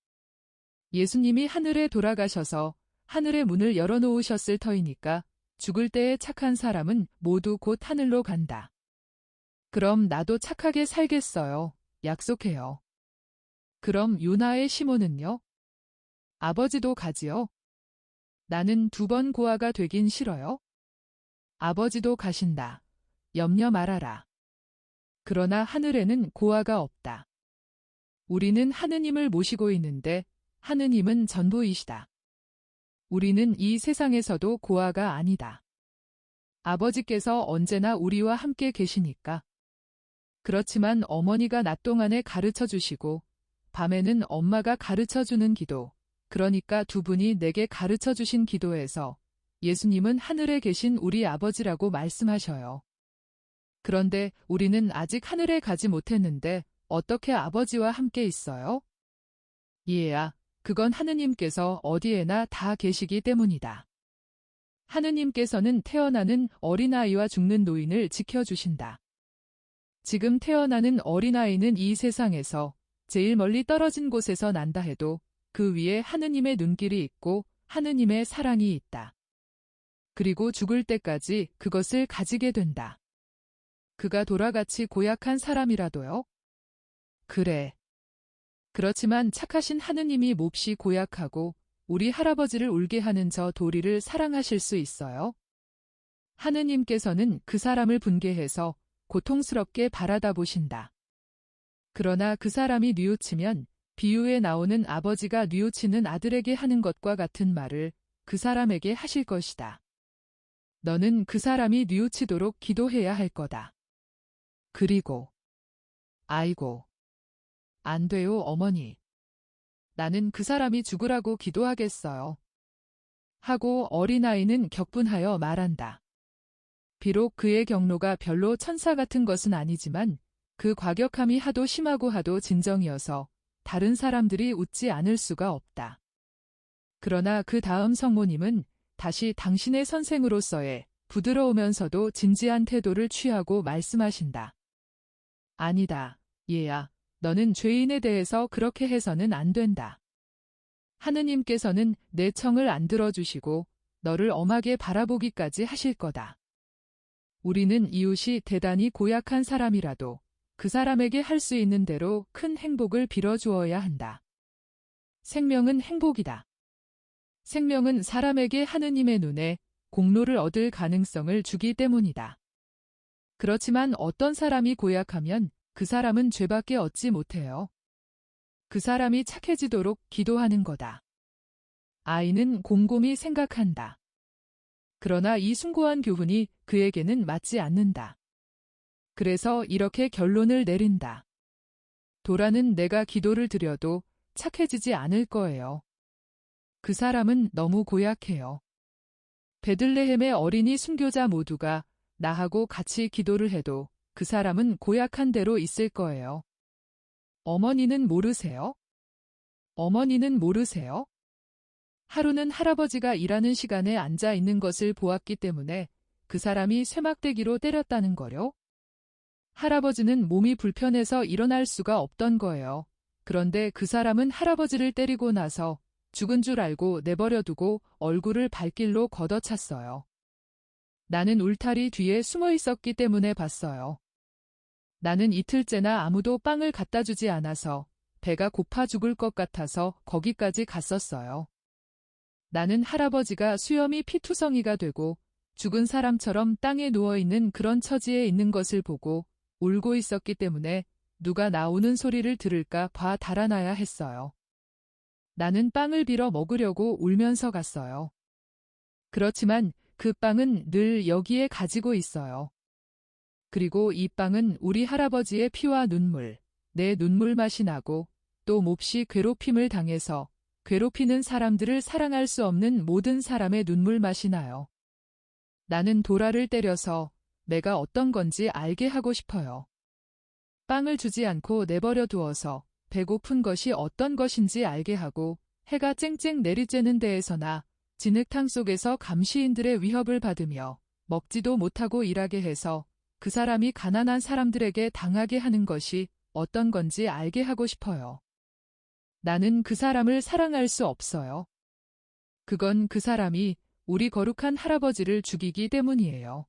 예수님이 하늘에 돌아가셔서 하늘의 문을 열어놓으셨을 터이니까 죽을 때의 착한 사람은 모두 곧 하늘로 간다. 그럼 나도 착하게 살겠어요. 약속해요. 그럼 유나의 시몬은요? 아버지도 가지요? 나는 2번 고아가 되긴 싫어요. 아버지도 가신다. 염려 말아라. 그러나 하늘에는 고아가 없다. 우리는 하느님을 모시고 있는데 하느님은 전부이시다. 우리는 이 세상에서도 고아가 아니다. 아버지께서 언제나 우리와 함께 계시니까. 그렇지만 어머니가 낮 동안에 가르쳐 주시고 밤에는 엄마가 가르쳐 주는 기도, 그러니까 두 분이 내게 가르쳐 주신 기도에서 예수님은 하늘에 계신 우리 아버지라고 말씀하셔요. 그런데 우리는 아직 하늘에 가지 못했는데 어떻게 아버지와 함께 있어요? 얘야, 그건 하느님께서 어디에나 다 계시기 때문이다. 하느님께서는 태어나는 어린아이와 죽는 노인을 지켜주신다. 지금 태어나는 어린아이는 이 세상에서 제일 멀리 떨어진 곳에서 난다 해도 그 위에 하느님의 눈길이 있고 하느님의 사랑이 있다. 그리고 죽을 때까지 그것을 가지게 된다. 그가 돌아같이 고약한 사람이라도요? 그래. 그렇지만 착하신 하느님이 몹시 고약하고 우리 할아버지를 울게 하는 저 도리를 사랑하실 수 있어요? 하느님께서는 그 사람을 분개해서 고통스럽게 바라다 보신다. 그러나 그 사람이 뉘우치면 비유에 나오는 아버지가 뉘우치는 아들에게 하는 것과 같은 말을 그 사람에게 하실 것이다. 너는 그 사람이 뉘우치도록 기도해야 할 거다. 그리고 아이고. 안 돼요, 어머니. 나는 그 사람이 죽으라고 기도하겠어요. 하고 어린아이는 격분하여 말한다. 비록 그의 경로가 별로 천사 같은 것은 아니지만 그 과격함이 하도 심하고 하도 진정이어서 다른 사람들이 웃지 않을 수가 없다. 그러나 그 다음 성모님은 다시 당신의 선생으로서의 부드러우면서도 진지한 태도를 취하고 말씀하신다. 아니다, 얘야. 너는 죄인에 대해서 그렇게 해서는 안 된다. 하느님께서는 내 청을 안 들어주시고 너를 엄하게 바라보기까지 하실 거다. 우리는 이웃이 대단히 고약한 사람이라도 그 사람에게 할 수 있는 대로 큰 행복을 빌어주어야 한다. 생명은 행복이다. 생명은 사람에게 하느님의 눈에 공로를 얻을 가능성을 주기 때문이다. 그렇지만 어떤 사람이 고약하면 그 사람은 죄밖에 얻지 못해요. 그 사람이 착해지도록 기도하는 거다. 아이는 곰곰이 생각한다. 그러나 이 숭고한 교훈이 그에게는 맞지 않는다. 그래서 이렇게 결론을 내린다. 도라는 내가 기도를 드려도 착해지지 않을 거예요. 그 사람은 너무 고약해요. 베들레헴의 어린이 순교자 모두가 나하고 같이 기도를 해도 그 사람은 고약한 대로 있을 거예요. 어머니는 모르세요? 어머니는 모르세요? 하루는 할아버지가 일하는 시간에 앉아 있는 것을 보았기 때문에 그 사람이 쇠막대기로 때렸다는 거요? 할아버지는 몸이 불편해서 일어날 수가 없던 거예요. 그런데 그 사람은 할아버지를 때리고 나서 죽은 줄 알고 내버려두고 얼굴을 발길로 걷어찼어요. 나는 울타리 뒤에 숨어 있었기 때문에 봤어요. 나는 이틀째나 아무도 빵을 갖다 주지 않아서 배가 고파 죽을 것 같아서 거기까지 갔었어요. 나는 할아버지가 수염이 피투성이가 되고 죽은 사람처럼 땅에 누워있는 그런 처지에 있는 것을 보고 울고 있었기 때문에 누가 나오는 소리를 들을까 봐 달아나야 했어요. 나는 빵을 빌어 먹으려고 울면서 갔어요. 그렇지만 그 빵은 늘 여기에 가지고 있어요. 그리고 이 빵은 우리 할아버지의 피와 눈물, 내 눈물 맛이 나고 또 몹시 괴롭힘을 당해서 괴롭히는 사람들을 사랑할 수 없는 모든 사람의 눈물 맛이 나요. 나는 도라를 때려서 내가 어떤 건지 알게 하고 싶어요. 빵을 주지 않고 내버려 두어서 배고픈 것이 어떤 것인지 알게 하고 해가 쨍쨍 내리쬐는 데에서나 진흙탕 속에서 감시인들의 위협을 받으며 먹지도 못하고 일하게 해서 그 사람이 가난한 사람들에게 당하게 하는 것이 어떤 건지 알게 하고 싶어요. 나는 그 사람을 사랑할 수 없어요. 그건 그 사람이 우리 거룩한 할아버지를 죽이기 때문이에요.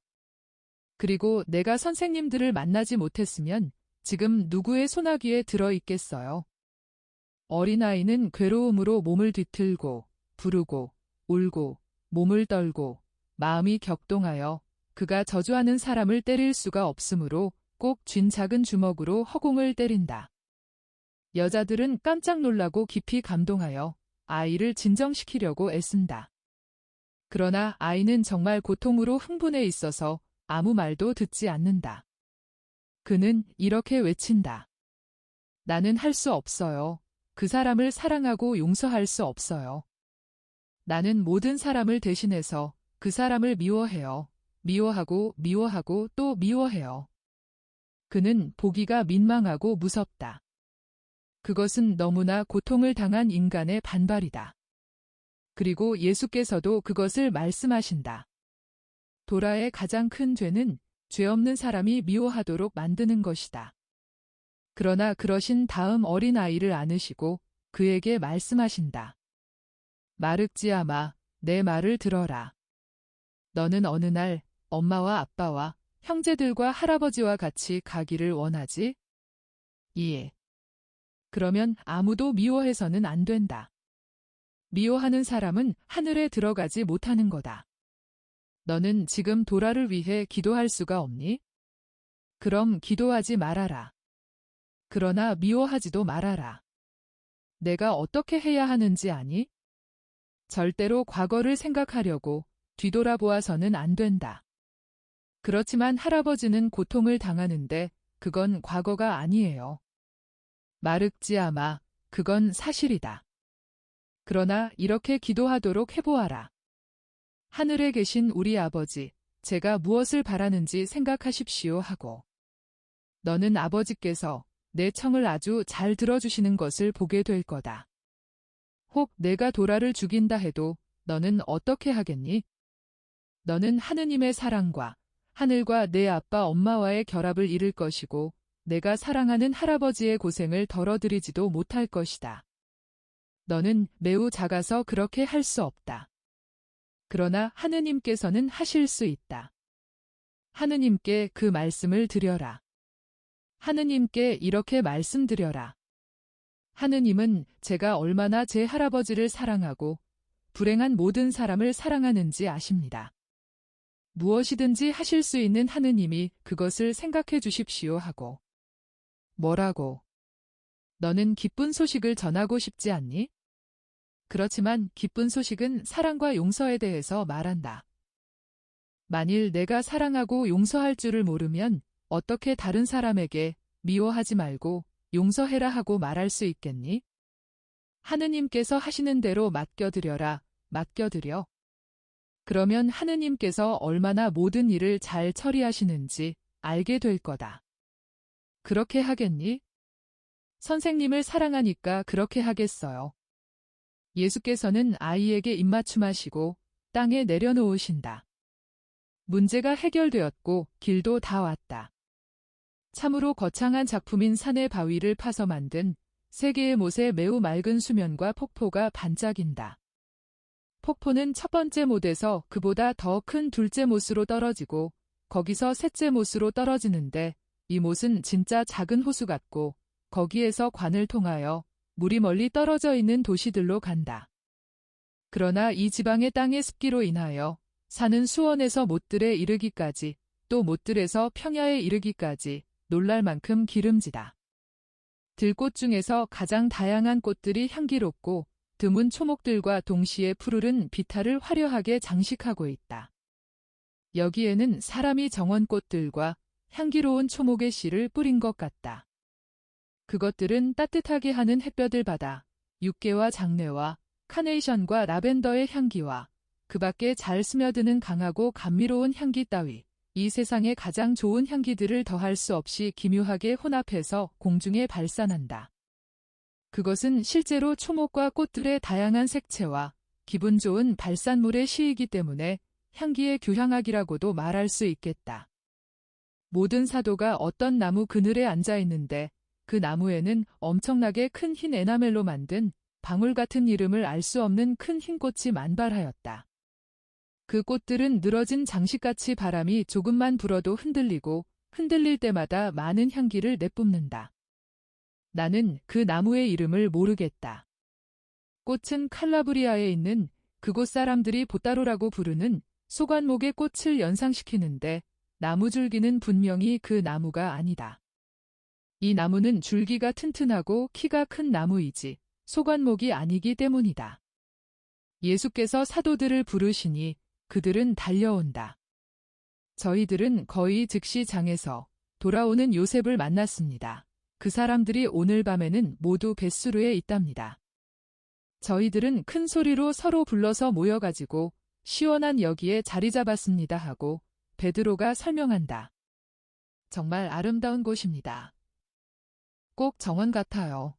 그리고 내가 선생님들을 만나지 못했으면 지금 누구의 소나기에 들어 있겠어요. 어린아이는 괴로움으로 몸을 뒤틀고 부르고 울고 몸을 떨고 마음이 격동하여 그가 저주하는 사람을 때릴 수가 없으므로 꼭 쥔 작은 주먹으로 허공을 때린다. 여자들은 깜짝 놀라고 깊이 감동하여 아이를 진정시키려고 애쓴다. 그러나 아이는 정말 고통으로 흥분해 있어서 아무 말도 듣지 않는다. 그는 이렇게 외친다. 나는 할 수 없어요. 그 사람을 사랑하고 용서할 수 없어요. 나는 모든 사람을 대신해서 그 사람을 미워해요. 미워하고 미워하고 또 미워해요. 그는 보기가 민망하고 무섭다. 그것은 너무나 고통을 당한 인간의 반발이다. 그리고 예수께서도 그것을 말씀하신다. 도라의 가장 큰 죄는 죄 없는 사람이 미워하도록 만드는 것이다. 그러나 그러신 다음 어린아이를 안으시고 그에게 말씀하신다. 마륵지아마, 내 말을 들어라. 너는 어느 날 엄마와 아빠와 형제들과 할아버지와 같이 가기를 원하지? 예. 그러면 아무도 미워해서는 안 된다. 미워하는 사람은 하늘에 들어가지 못하는 거다. 너는 지금 도라를 위해 기도할 수가 없니? 그럼 기도하지 말아라. 그러나 미워하지도 말아라. 내가 어떻게 해야 하는지 아니? 절대로 과거를 생각하려고 뒤돌아보아서는 안 된다. 그렇지만 할아버지는 고통을 당하는데 그건 과거가 아니에요. 마륵지아마, 그건 사실이다. 그러나 이렇게 기도하도록 해보아라. 하늘에 계신 우리 아버지, 제가 무엇을 바라는지 생각하십시오 하고. 너는 아버지께서 내 청을 아주 잘 들어주시는 것을 보게 될 거다. 혹 내가 도라를 죽인다 해도 너는 어떻게 하겠니? 너는 하느님의 사랑과 하늘과 내 아빠 엄마와의 결합을 잃을 것이고 내가 사랑하는 할아버지의 고생을 덜어드리지도 못할 것이다. 너는 매우 작아서 그렇게 할 수 없다. 그러나 하느님께서는 하실 수 있다. 하느님께 그 말씀을 드려라. 하느님께 이렇게 말씀드려라. 하느님은 제가 얼마나 제 할아버지를 사랑하고 불행한 모든 사람을 사랑하는지 아십니다. 무엇이든지 하실 수 있는 하느님이 그것을 생각해 주십시오 하고. 뭐라고? 너는 기쁜 소식을 전하고 싶지 않니? 그렇지만 기쁜 소식은 사랑과 용서에 대해서 말한다. 만일 내가 사랑하고 용서할 줄을 모르면 어떻게 다른 사람에게 미워하지 말고 용서해라 하고 말할 수 있겠니? 하느님께서 하시는 대로 맡겨드려라, 맡겨드려. 그러면 하느님께서 얼마나 모든 일을 잘 처리하시는지 알게 될 거다. 그렇게 하겠니? 선생님을 사랑하니까 그렇게 하겠어요. 예수께서는 아이에게 입맞춤하시고 땅에 내려놓으신다. 문제가 해결되었고 길도 다 왔다. 참으로 거창한 작품인 산의 바위를 파서 만든 세 개의 못의 매우 맑은 수면과 폭포가 반짝인다. 폭포는 첫 번째 못에서 그보다 더 큰 둘째 못으로 떨어지고 거기서 셋째 못으로 떨어지는데 이 못은 진짜 작은 호수 같고 거기에서 관을 통하여 물이 멀리 떨어져 있는 도시들로 간다. 그러나 이 지방의 땅의 습기로 인하여 산은 수원에서 못들에 이르기까지 또 못들에서 평야에 이르기까지 놀랄 만큼 기름지다. 들꽃 중에서 가장 다양한 꽃들이 향기롭고 드문 초목들과 동시에 푸르른 비탈을 화려하게 장식하고 있다. 여기에는 사람이 정원꽃들과 향기로운 초목의 씨를 뿌린 것 같다. 그것들은 따뜻하게 하는 햇볕을 받아 육개와 장내와 카네이션과 라벤더의 향기와 그 밖에 잘 스며드는 강하고 감미로운 향기 따위 이 세상의 가장 좋은 향기들을 더할 수 없이 기묘하게 혼합해서 공중에 발산한다. 그것은 실제로 초목과 꽃들의 다양한 색채와 기분 좋은 발산물의 시이기 때문에 향기의 교향악이라고도 말할 수 있겠다. 모든 사도가 어떤 나무 그늘에 앉아 있는데 그 나무에는 엄청나게 큰 흰 에나멜로 만든 방울 같은 이름을 알 수 없는 큰 흰 꽃이 만발하였다. 그 꽃들은 늘어진 장식같이 바람이 조금만 불어도 흔들리고 흔들릴 때마다 많은 향기를 내뿜는다. 나는 그 나무의 이름을 모르겠다. 꽃은 칼라브리아에 있는 그곳 사람들이 보따로라고 부르는 소관목의 꽃을 연상시키는데 나무 줄기는 분명히 그 나무가 아니다. 이 나무는 줄기가 튼튼하고 키가 큰 나무이지 소관목이 아니기 때문이다. 예수께서 사도들을 부르시니 그들은 달려온다. 저희들은 거의 즉시 장에서 돌아오는 요셉을 만났습니다. 그 사람들이 오늘 밤에는 모두 벳수르에 있답니다. 저희들은 큰 소리로 서로 불러서 모여가지고 시원한 여기에 자리 잡았습니다 하고 베드로가 설명한다. 정말 아름다운 곳입니다. 꼭 정원 같아요.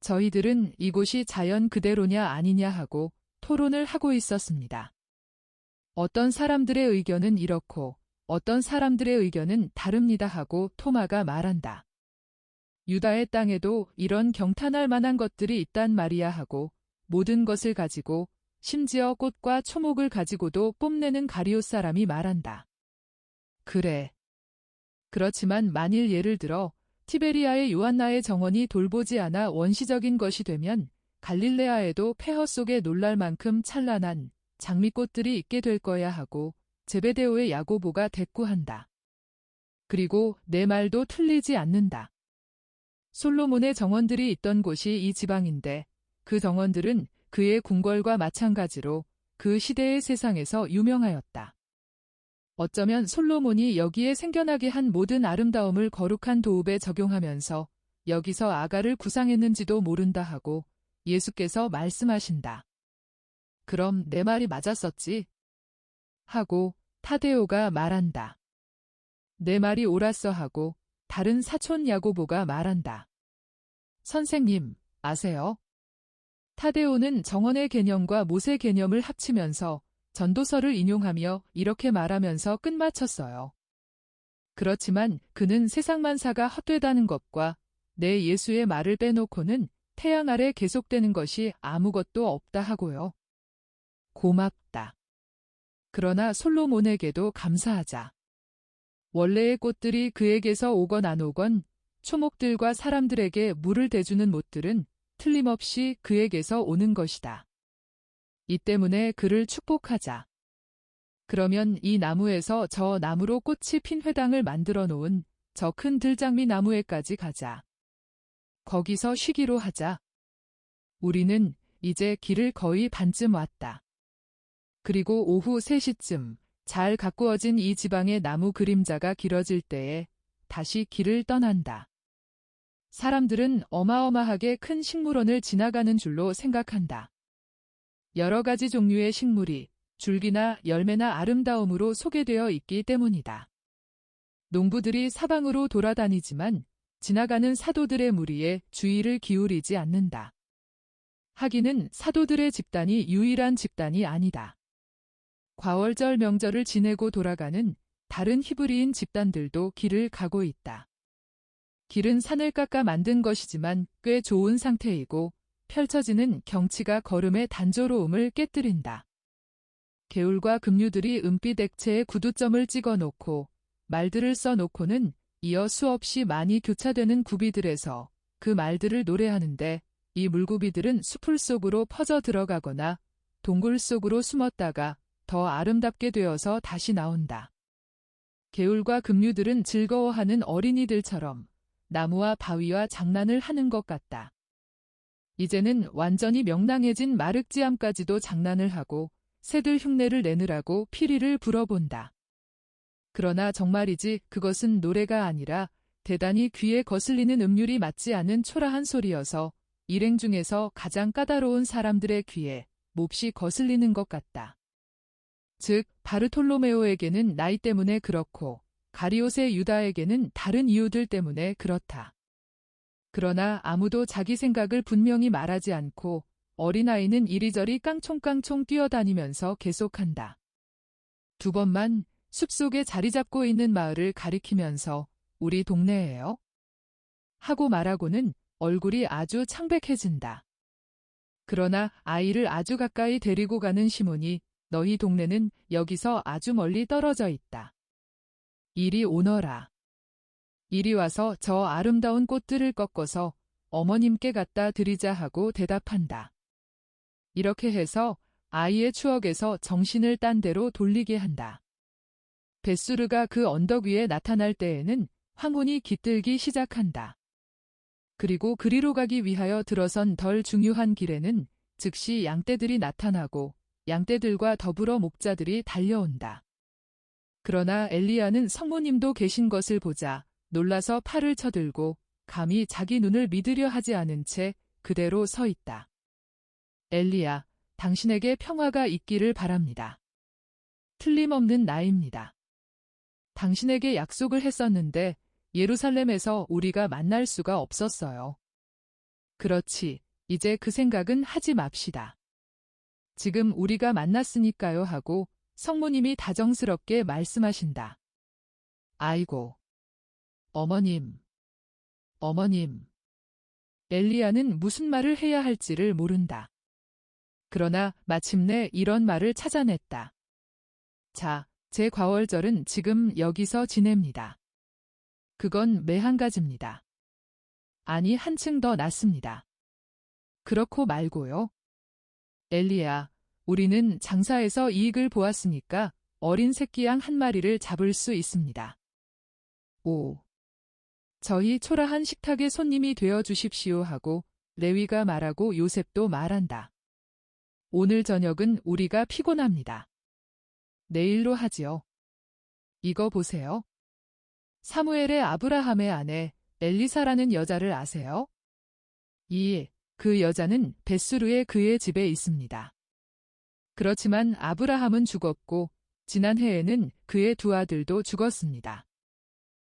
저희들은 이곳이 자연 그대로냐 아니냐 하고 토론을 하고 있었습니다. 어떤 사람들의 의견은 이렇고 어떤 사람들의 의견은 다릅니다 하고 토마가 말한다. 유다의 땅에도 이런 경탄할 만한 것들이 있단 말이야 하고 모든 것을 가지고 심지어 꽃과 초목을 가지고도 뽐내는 가리옷 사람이 말한다. 그래. 그렇지만 만일 예를 들어 티베리아의 요한나의 정원이 돌보지 않아 원시적인 것이 되면 갈릴레아에도 폐허 속에 놀랄 만큼 찬란한 장미꽃들이 있게 될 거야 하고 제베데오의 야고보가 대꾸한다. 그리고 내 말도 틀리지 않는다. 솔로몬의 정원들이 있던 곳이 이 지방인데 그 정원들은 그의 궁궐과 마찬가지로 그 시대의 세상에서 유명하였다. 어쩌면 솔로몬이 여기에 생겨나게 한 모든 아름다움을 거룩한 도읍에 적용하면서 여기서 아가를 구상했는지도 모른다 하고 예수께서 말씀하신다. 그럼 내 말이 맞았었지? 하고 타데오가 말한다. 내 말이 옳았어 하고 다른 사촌 야고보가 말한다. 선생님, 아세요? 타데오는 정언의 개념과 모세 개념을 합치면서 전도서를 인용하며 이렇게 말하면서 끝마쳤어요. 그렇지만 그는 세상 만사가 헛되다는 것과 내 예수의 말을 빼놓고는 태양 아래 계속되는 것이 아무것도 없다 하고요. 고맙다. 그러나 솔로몬에게도 감사하자. 원래의 꽃들이 그에게서 오건 안 오건 초목들과 사람들에게 물을 대주는 못들은 틀림없이 그에게서 오는 것이다. 이 때문에 그를 축복하자. 그러면 이 나무에서 저 나무로 꽃이 핀 회당을 만들어 놓은 저 큰 들장미 나무에까지 가자. 거기서 쉬기로 하자. 우리는 이제 길을 거의 반쯤 왔다. 그리고 오후 3시쯤 잘 가꾸어진 이 지방의 나무 그림자가 길어질 때에 다시 길을 떠난다. 사람들은 어마어마하게 큰 식물원을 지나가는 줄로 생각한다. 여러 가지 종류의 식물이 줄기나 열매나 아름다움으로 소개되어 있기 때문이다. 농부들이 사방으로 돌아다니지만 지나가는 사도들의 무리에 주의를 기울이지 않는다. 하기는 사도들의 집단이 유일한 집단이 아니다. 과월절 명절을 지내고 돌아가는 다른 히브리인 집단들도 길을 가고 있다. 길은 산을 깎아 만든 것이지만 꽤 좋은 상태이고 펼쳐지는 경치가 걸음의 단조로움을 깨뜨린다. 개울과 급류들이 은빛 액체에 구두점을 찍어 놓고 말들을 써 놓고는 이어 수없이 많이 교차되는 구비들에서 그 말들을 노래하는데 이 물구비들은 수풀 속으로 퍼져 들어가거나 동굴 속으로 숨었다가 더 아름답게 되어서 다시 나온다. 개울과 급류들은 즐거워하는 어린이들처럼 나무와 바위와 장난을 하는 것 같다. 이제는 완전히 명랑해진 마륵지암까지도 장난을 하고 새들 흉내를 내느라고 피리를 불어본다. 그러나 정말이지 그것은 노래가 아니라 대단히 귀에 거슬리는 음률이 맞지 않은 초라한 소리여서 일행 중에서 가장 까다로운 사람들의 귀에 몹시 거슬리는 것 같다. 즉 바르톨로메오에게는 나이 때문에 그렇고 가리옷의 유다에게는 다른 이유들 때문에 그렇다. 그러나 아무도 자기 생각을 분명히 말하지 않고 어린아이는 이리저리 깡총깡총 뛰어다니면서 계속한다. 2번만 숲속에 자리 잡고 있는 마을을 가리키면서 우리 동네예요? 하고 말하고는 얼굴이 아주 창백해진다. 그러나 아이를 아주 가까이 데리고 가는 시몬이 너희 동네는 여기서 아주 멀리 떨어져 있다. 이리 오너라. 이리 와서 저 아름다운 꽃들을 꺾어서 어머님께 갖다 드리자 하고 대답한다. 이렇게 해서 아이의 추억에서 정신을 딴 데로 돌리게 한다. 벳수르가 그 언덕 위에 나타날 때에는 황혼이 깃들기 시작한다. 그리고 그리로 가기 위하여 들어선 덜 중요한 길에는 즉시 양떼들이 나타나고 양떼들과 더불어 목자들이 달려온다. 그러나 엘리야는 성모님도 계신 것을 보자 놀라서 팔을 쳐들고 감히 자기 눈을 믿으려 하지 않은 채 그대로 서 있다. 엘리야, 당신에게 평화가 있기를 바랍니다. 틀림없는 나입니다. 당신에게 약속을 했었는데 예루살렘에서 우리가 만날 수가 없었어요. 그렇지, 이제 그 생각은 하지 맙시다. 지금 우리가 만났으니까요 하고 성모님이 다정스럽게 말씀하신다. 아이고. 어머님. 어머님. 엘리야는 무슨 말을 해야 할지를 모른다. 그러나 마침내 이런 말을 찾아냈다. 자, 제 과월절은 지금 여기서 지냅니다. 그건 매 한 가지입니다. 아니 한층 더 낫습니다. 그렇고 말고요. 엘리야, 우리는 장사에서 이익을 보았으니까 어린 새끼양 한 마리를 잡을 수 있습니다. 오. 저희 초라한 식탁의 손님이 되어 주십시오 하고 레위가 말하고 요셉도 말한다. 오늘 저녁은 우리가 피곤합니다. 내일로 하지요. 이거 보세요. 사무엘의 아브라함의 아내 엘리사라는 여자를 아세요? 그 여자는 벳수르의 그의 집에 있습니다. 그렇지만 아브라함은 죽었고 지난 해에는 그의 두 아들도 죽었습니다.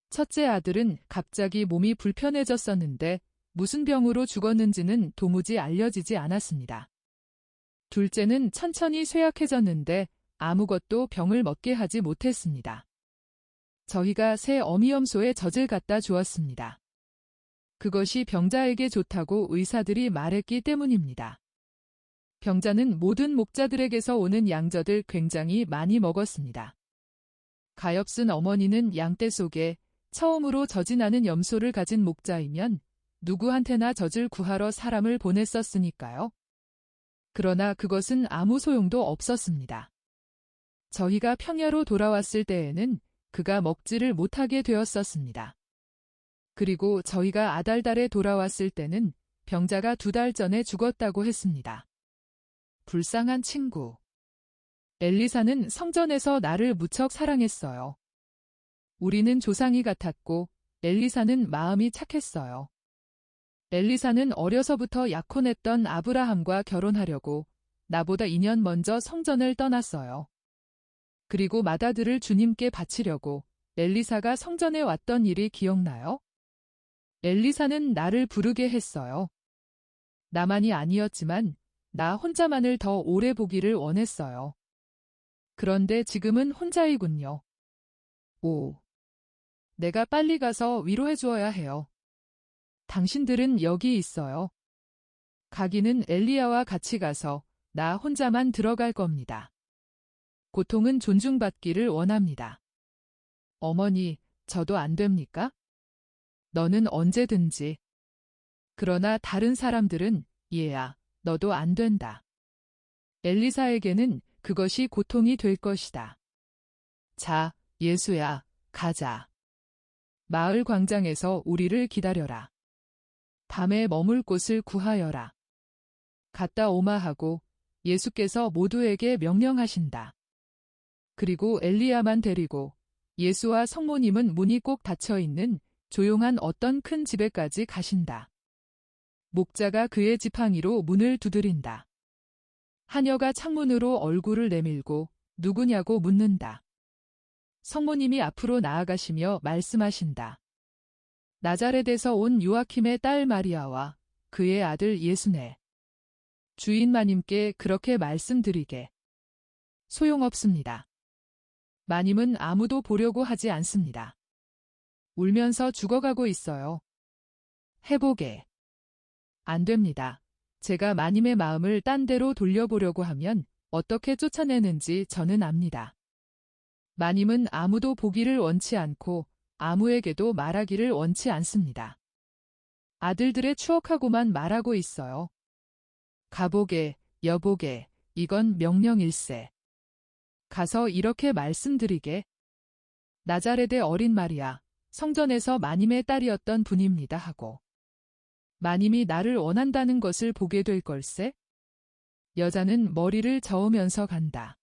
첫째 아들은 갑자기 몸이 불편해졌었는데 무슨 병으로 죽었는지는 도무지 알려지지 않았습니다. 둘째는 천천히 쇠약해졌는데 아무것도 병을 먹게 하지 못했습니다. 저희가 새 어미염소에 젖을 갖다 주었습니다. 그것이 병자에게 좋다고 의사들이 말했기 때문입니다. 병자는 모든 목자들에게서 오는 양젖을 굉장히 많이 먹었습니다. 가엾은 어머니는 양떼 속에 처음으로 젖이 나는 염소를 가진 목자이면 누구한테나 젖을 구하러 사람을 보냈었으니까요. 그러나 그것은 아무 소용도 없었습니다. 저희가 평야로 돌아왔을 때에는 그가 먹지를 못하게 되었었습니다. 그리고 저희가 아달달에 돌아왔을 때는 병자가 2달 전에 죽었다고 했습니다. 불쌍한 친구. 엘리사는 성전에서 나를 무척 사랑했어요. 우리는 조상이 같았고 엘리사는 마음이 착했어요. 엘리사는 어려서부터 약혼했던 아브라함과 결혼하려고 나보다 2년 먼저 성전을 떠났어요. 그리고 맏아들을 주님께 바치려고 엘리사가 성전에 왔던 일이 기억나요? 엘리사는 나를 부르게 했어요. 나만이 아니었지만 나 혼자만을 더 오래 보기를 원했어요. 그런데 지금은 혼자이군요. 오. 내가 빨리 가서 위로해 주어야 해요. 당신들은 여기 있어요. 가기는 엘리야와 같이 가서 나 혼자만 들어갈 겁니다. 고통은 존중받기를 원합니다. 어머니, 저도 안 됩니까? 너는 언제든지. 그러나 다른 사람들은 얘야, 너도 안 된다. 엘리사에게는 그것이 고통이 될 것이다. 자, 예수야, 가자. 마을 광장에서 우리를 기다려라. 밤에 머물 곳을 구하여라. 갔다 오마 하고 예수께서 모두에게 명령하신다. 그리고 엘리야만 데리고 예수와 성모님은 문이 꼭 닫혀 있는 조용한 어떤 큰 집에까지 가신다. 목자가 그의 지팡이로 문을 두드린다. 하녀가 창문으로 얼굴을 내밀고 누구냐고 묻는다. 성모님이 앞으로 나아가시며 말씀하신다. 나자렛에서 온 요아킴의 딸 마리아와 그의 아들 예수네. 주인 마님께 그렇게 말씀드리게. 소용없습니다. 마님은 아무도 보려고 하지 않습니다. 울면서 죽어가고 있어요. 해보게. 안 됩니다. 제가 마님의 마음을 딴 데로 돌려보려고 하면 어떻게 쫓아내는지 저는 압니다. 마님은 아무도 보기를 원치 않고 아무에게도 말하기를 원치 않습니다. 아들들의 추억하고만 말하고 있어요. 가보게, 여보게, 이건 명령일세. 가서 이렇게 말씀드리게. 나자렛의 어린 마리아, 성전에서 마님의 딸이었던 분입니다 하고. 마님이 나를 원한다는 것을 보게 될 걸세? 여자는 머리를 저으면서 간다.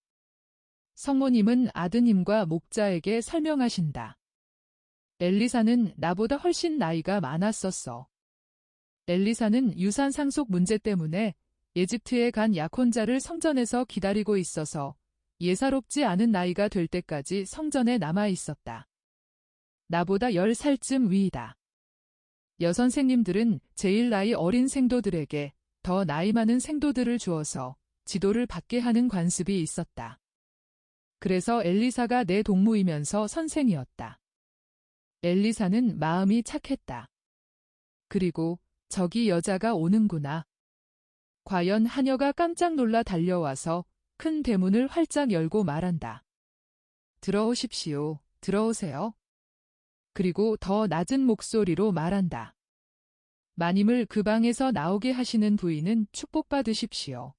성모님은 아드님과 목자에게 설명하신다. 엘리사는 나보다 훨씬 나이가 많았었어. 엘리사는 유산 상속 문제 때문에 이집트에 간 약혼자를 성전에서 기다리고 있어서 예사롭지 않은 나이가 될 때까지 성전에 남아 있었다. 나보다 10살쯤 위이다. 여선생님들은 제일 나이 어린 생도들에게 더 나이 많은 생도들을 주어서 지도를 받게 하는 관습이 있었다. 그래서 엘리사가 내 동무이면서 선생이었다. 엘리사는 마음이 착했다. 그리고 저기 여자가 오는구나. 과연 하녀가 깜짝 놀라 달려와서 큰 대문을 활짝 열고 말한다. 들어오십시오. 들어오세요. 그리고 더 낮은 목소리로 말한다. 마님을 그 방에서 나오게 하시는 부인은 축복받으십시오.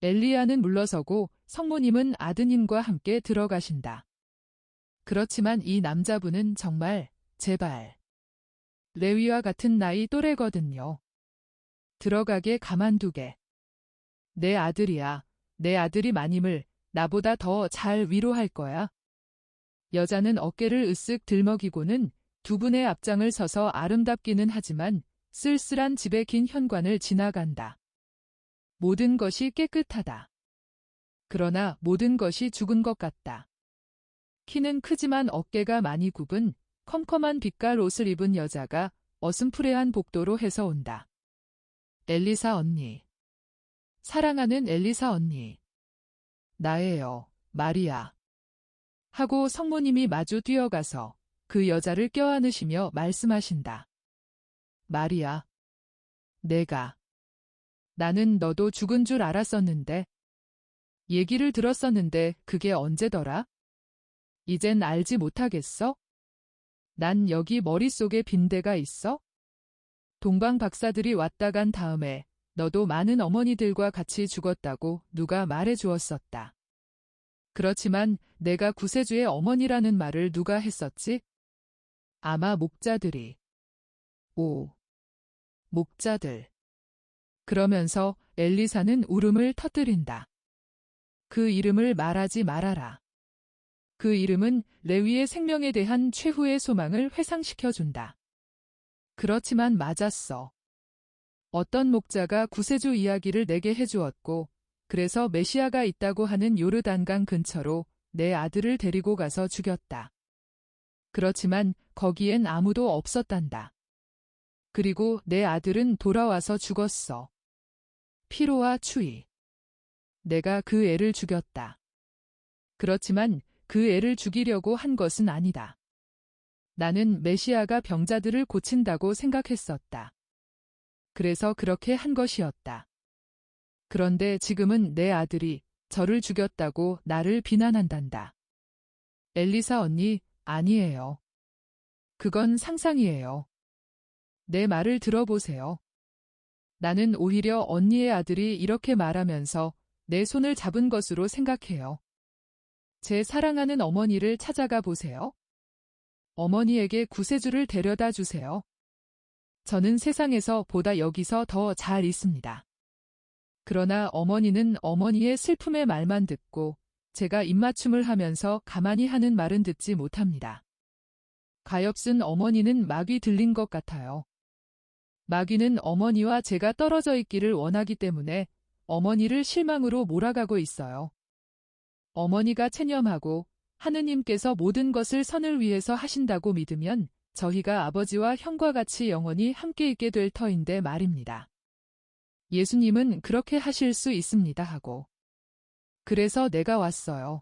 엘리야는 물러서고 성모님은 아드님과 함께 들어가신다. 그렇지만 이 남자분은 정말 제발 레위와 같은 나이 또래거든요. 들어가게 가만두게. 내 아들이야. 내 아들이 마님을 나보다 더 잘 위로할 거야. 여자는 어깨를 으쓱 들먹이고는 두 분의 앞장을 서서 아름답기는 하지만 쓸쓸한 집의 긴 현관을 지나간다. 모든 것이 깨끗하다. 그러나 모든 것이 죽은 것 같다. 키는 크지만 어깨가 많이 굽은 컴컴한 빛깔 옷을 입은 여자가 어슴푸레한 복도로 해서 온다. 엘리사 언니. 사랑하는 엘리사 언니. 나예요, 마리아. 하고 성모님이 마주 뛰어가서 그 여자를 껴안으시며 말씀하신다. 마리아. 나는 너도 죽은 줄 알았었는데. 얘기를 들었었는데 그게 언제더라? 이젠 알지 못하겠어? 난 여기 머릿속에 빈대가 있어? 동방 박사들이 왔다 간 다음에 너도 많은 어머니들과 같이 죽었다고 누가 말해 주었었다. 그렇지만 내가 구세주의 어머니라는 말을 누가 했었지? 아마 목자들이. 오, 목자들. 그러면서 엘리사는 울음을 터뜨린다. 그 이름을 말하지 말아라. 그 이름은 레위의 생명에 대한 최후의 소망을 회상시켜준다. 그렇지만 맞았어. 어떤 목자가 구세주 이야기를 내게 해주었고, 그래서 메시아가 있다고 하는 요르단강 근처로 내 아들을 데리고 가서 죽였다. 그렇지만 거기엔 아무도 없었단다. 그리고 내 아들은 돌아와서 죽었어. 피로와 추위. 내가 그 애를 죽였다. 그렇지만 그 애를 죽이려고 한 것은 아니다. 나는 메시아가 병자들을 고친다고 생각했었다. 그래서 그렇게 한 것이었다. 그런데 지금은 내 아들이 저를 죽였다고 나를 비난한단다. 엘리사 언니, 아니에요. 그건 상상이에요. 내 말을 들어보세요. 나는 오히려 언니의 아들이 이렇게 말하면서 내 손을 잡은 것으로 생각해요. 제 사랑하는 어머니를 찾아가 보세요. 어머니에게 구세주를 데려다 주세요. 저는 세상에서 보다 여기서 더 잘 있습니다. 그러나 어머니는 어머니의 슬픔의 말만 듣고 제가 입맞춤을 하면서 가만히 하는 말은 듣지 못합니다. 가엾은 어머니는 막이 들린 것 같아요. 마귀는 어머니와 제가 떨어져 있기를 원하기 때문에 어머니를 실망으로 몰아가고 있어요. 어머니가 체념하고 하느님께서 모든 것을 선을 위해서 하신다고 믿으면 저희가 아버지와 형과 같이 영원히 함께 있게 될 터인데 말입니다. 예수님은 그렇게 하실 수 있습니다 하고. 그래서 내가 왔어요.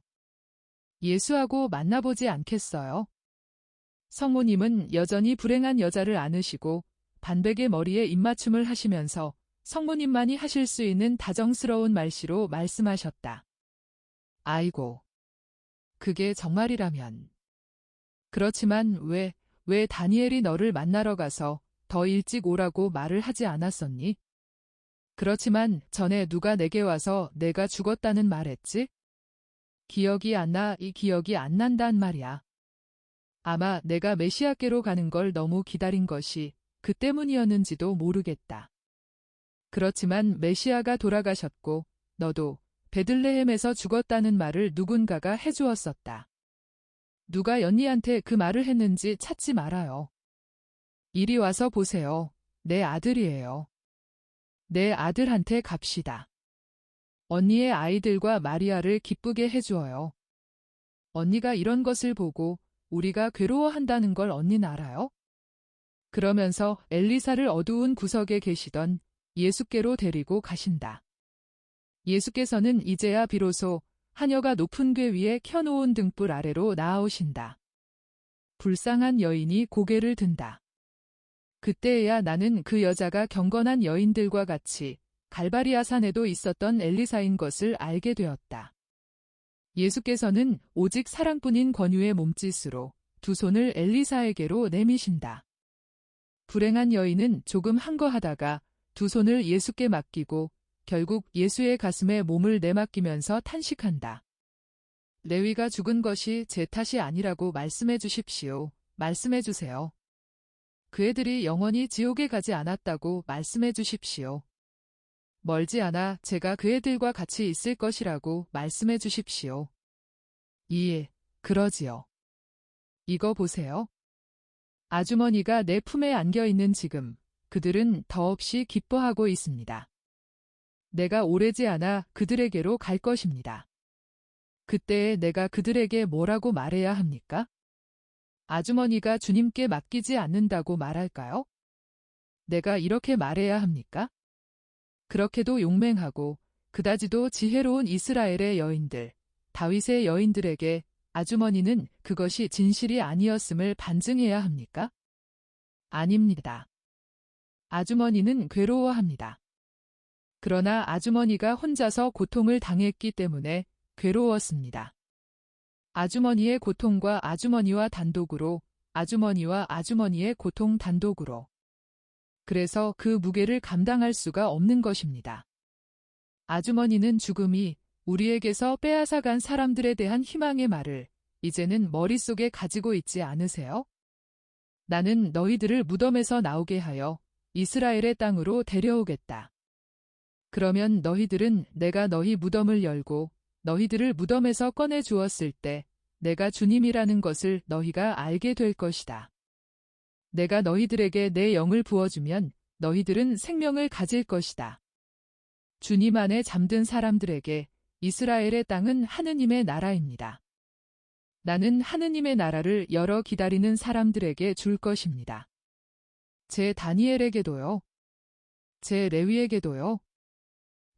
예수하고 만나보지 않겠어요? 성모님은 여전히 불행한 여자를 안으시고 반백의 머리에 입맞춤을 하시면서 성모님만이 하실 수 있는 다정스러운 말씨로 말씀하셨다. 아이고. 그게 정말이라면. 그렇지만 왜 다니엘이 너를 만나러 가서 더 일찍 오라고 말을 하지 않았었니? 그렇지만 전에 누가 내게 와서 내가 죽었다는 말했지? 기억이 안 난단 말이야. 아마 내가 메시아께로 가는 걸 너무 기다린 것이 그 때문이었는지도 모르겠다. 그렇지만 메시아가 돌아가셨고 너도 베들레헴에서 죽었다는 말을 누군가가 해주었었다. 누가 연희한테 그 말을 했는지 찾지 말아요. 이리 와서 보세요. 내 아들이에요. 내 아들한테 갑시다. 언니의 아이들과 마리아를 기쁘게 해주어요. 언니가 이런 것을 보고 우리가 괴로워한다는 걸 언니는 알아요? 그러면서 엘리사를 어두운 구석에 계시던 예수께로 데리고 가신다. 예수께서는 이제야 비로소 하녀가 높은 궤 위에 켜놓은 등불 아래로 나아오신다. 불쌍한 여인이 고개를 든다. 그때에야 나는 그 여자가 경건한 여인들과 같이 갈바리아 산에도 있었던 엘리사인 것을 알게 되었다. 예수께서는 오직 사랑뿐인 권유의 몸짓으로 두 손을 엘리사에게로 내미신다. 불행한 여인은 조금 한거하다가 두 손을 예수께 맡기고 결국 예수의 가슴에 몸을 내맡기면서 탄식한다. 레위가 죽은 것이 제 탓이 아니라고 말씀해 주십시오. 말씀해 주세요. 그 애들이 영원히 지옥에 가지 않았다고 말씀해 주십시오. 멀지 않아 제가 그 애들과 같이 있을 것이라고 말씀해 주십시오. 그러지요. 이거 보세요. 아주머니가 내 품에 안겨 있는 지금 그들은 더없이 기뻐하고 있습니다. 내가 오래지 않아 그들에게로 갈 것입니다. 그때에 내가 그들에게 뭐라고 말해야 합니까? 아주머니가 주님께 맡기지 않는다고 말할까요? 내가 이렇게 말해야 합니까? 그렇게도 용맹하고 그다지도 지혜로운 이스라엘의 여인들, 다윗의 여인들에게 아주머니는 그것이 진실이 아니었음을 반증해야 합니까? 아닙니다. 아주머니는 괴로워합니다. 그러나 아주머니가 혼자서 고통을 당했기 때문에 괴로웠습니다. 아주머니의 고통과 아주머니와 단독으로, 아주머니와 아주머니의 고통 단독으로. 그래서 그 무게를 감당할 수가 없는 것입니다. 아주머니는 죽음이 우리에게서 빼앗아간 사람들에 대한 희망의 말을 이제는 머릿속에 가지고 있지 않으세요? 나는 너희들을 무덤에서 나오게 하여 이스라엘의 땅으로 데려오겠다. 그러면 너희들은 내가 너희 무덤을 열고 너희들을 무덤에서 꺼내 주었을 때 내가 주님이라는 것을 너희가 알게 될 것이다. 내가 너희들에게 내 영을 부어주면 너희들은 생명을 가질 것이다. 주님 안에 잠든 사람들에게 이스라엘의 땅은 하느님의 나라입니다. 나는 하느님의 나라를 열어 기다리는 사람들에게 줄 것입니다. 제 다니엘에게도요. 제 레위에게도요.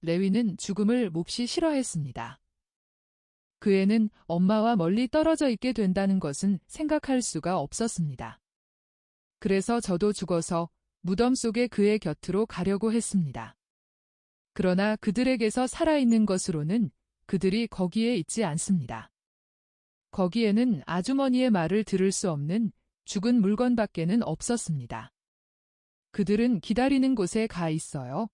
레위는 죽음을 몹시 싫어했습니다. 그 애는 엄마와 멀리 떨어져 있게 된다는 것은 생각할 수가 없었습니다. 그래서 저도 죽어서 무덤 속에 그의 곁으로 가려고 했습니다. 그러나 그들에게서 살아있는 것으로는 그들이 거기에 있지 않습니다. 거기에는 아주머니의 말을 들을 수 없는 죽은 물건밖에는 없었습니다. 그들은 기다리는 곳에 가 있어요.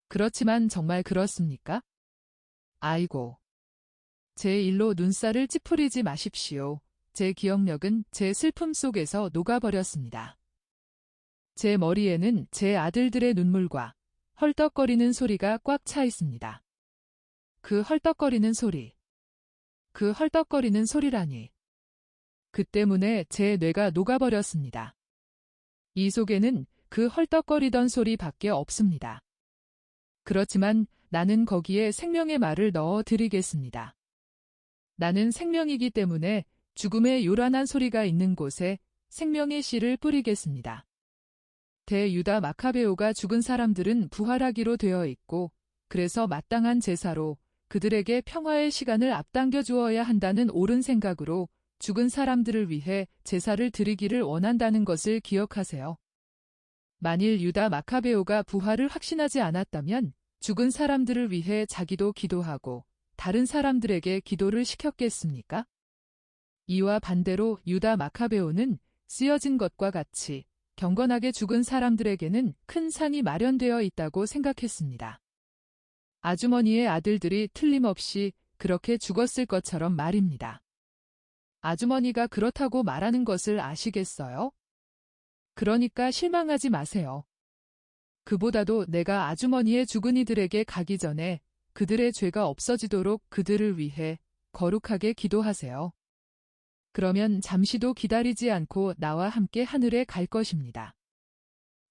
그렇지만 정말 그렇습니까? 아이고. 제 일로 눈살을 찌푸리지 마십시오. 제 기억력은 제 슬픔 속에서 녹아버렸습니다. 제 머리에는 제 아들들의 눈물과 헐떡거리는 소리가 꽉 차 있습니다. 그 헐떡거리는 소리. 그 헐떡거리는 소리라니. 그 때문에 제 뇌가 녹아버렸습니다. 이 속에는 그 헐떡거리던 소리밖에 없습니다. 그렇지만 나는 거기에 생명의 말을 넣어 드리겠습니다. 나는 생명이기 때문에 죽음의 요란한 소리가 있는 곳에 생명의 씨를 뿌리겠습니다. 대유다 마카베오가 죽은 사람들은 부활하기로 되어 있고 그래서 마땅한 제사로 그들에게 평화의 시간을 앞당겨 주어야 한다는 옳은 생각으로 죽은 사람들을 위해 제사를 드리기를 원한다는 것을 기억하세요. 만일 유다 마카베오가 부활을 확신하지 않았다면 죽은 사람들을 위해 자기도 기도하고 다른 사람들에게 기도를 시켰겠습니까? 이와 반대로 유다 마카베오는 쓰여진 것과 같이 경건하게 죽은 사람들에게는 큰 상이 마련되어 있다고 생각했습니다. 아주머니의 아들들이 틀림없이 그렇게 죽었을 것처럼 말입니다. 아주머니가 그렇다고 말하는 것을 아시겠어요? 그러니까 실망하지 마세요. 그보다도 내가 아주머니의 죽은 이들에게 가기 전에 그들의 죄가 없어지도록 그들을 위해 거룩하게 기도하세요. 그러면 잠시도 기다리지 않고 나와 함께 하늘에 갈 것입니다.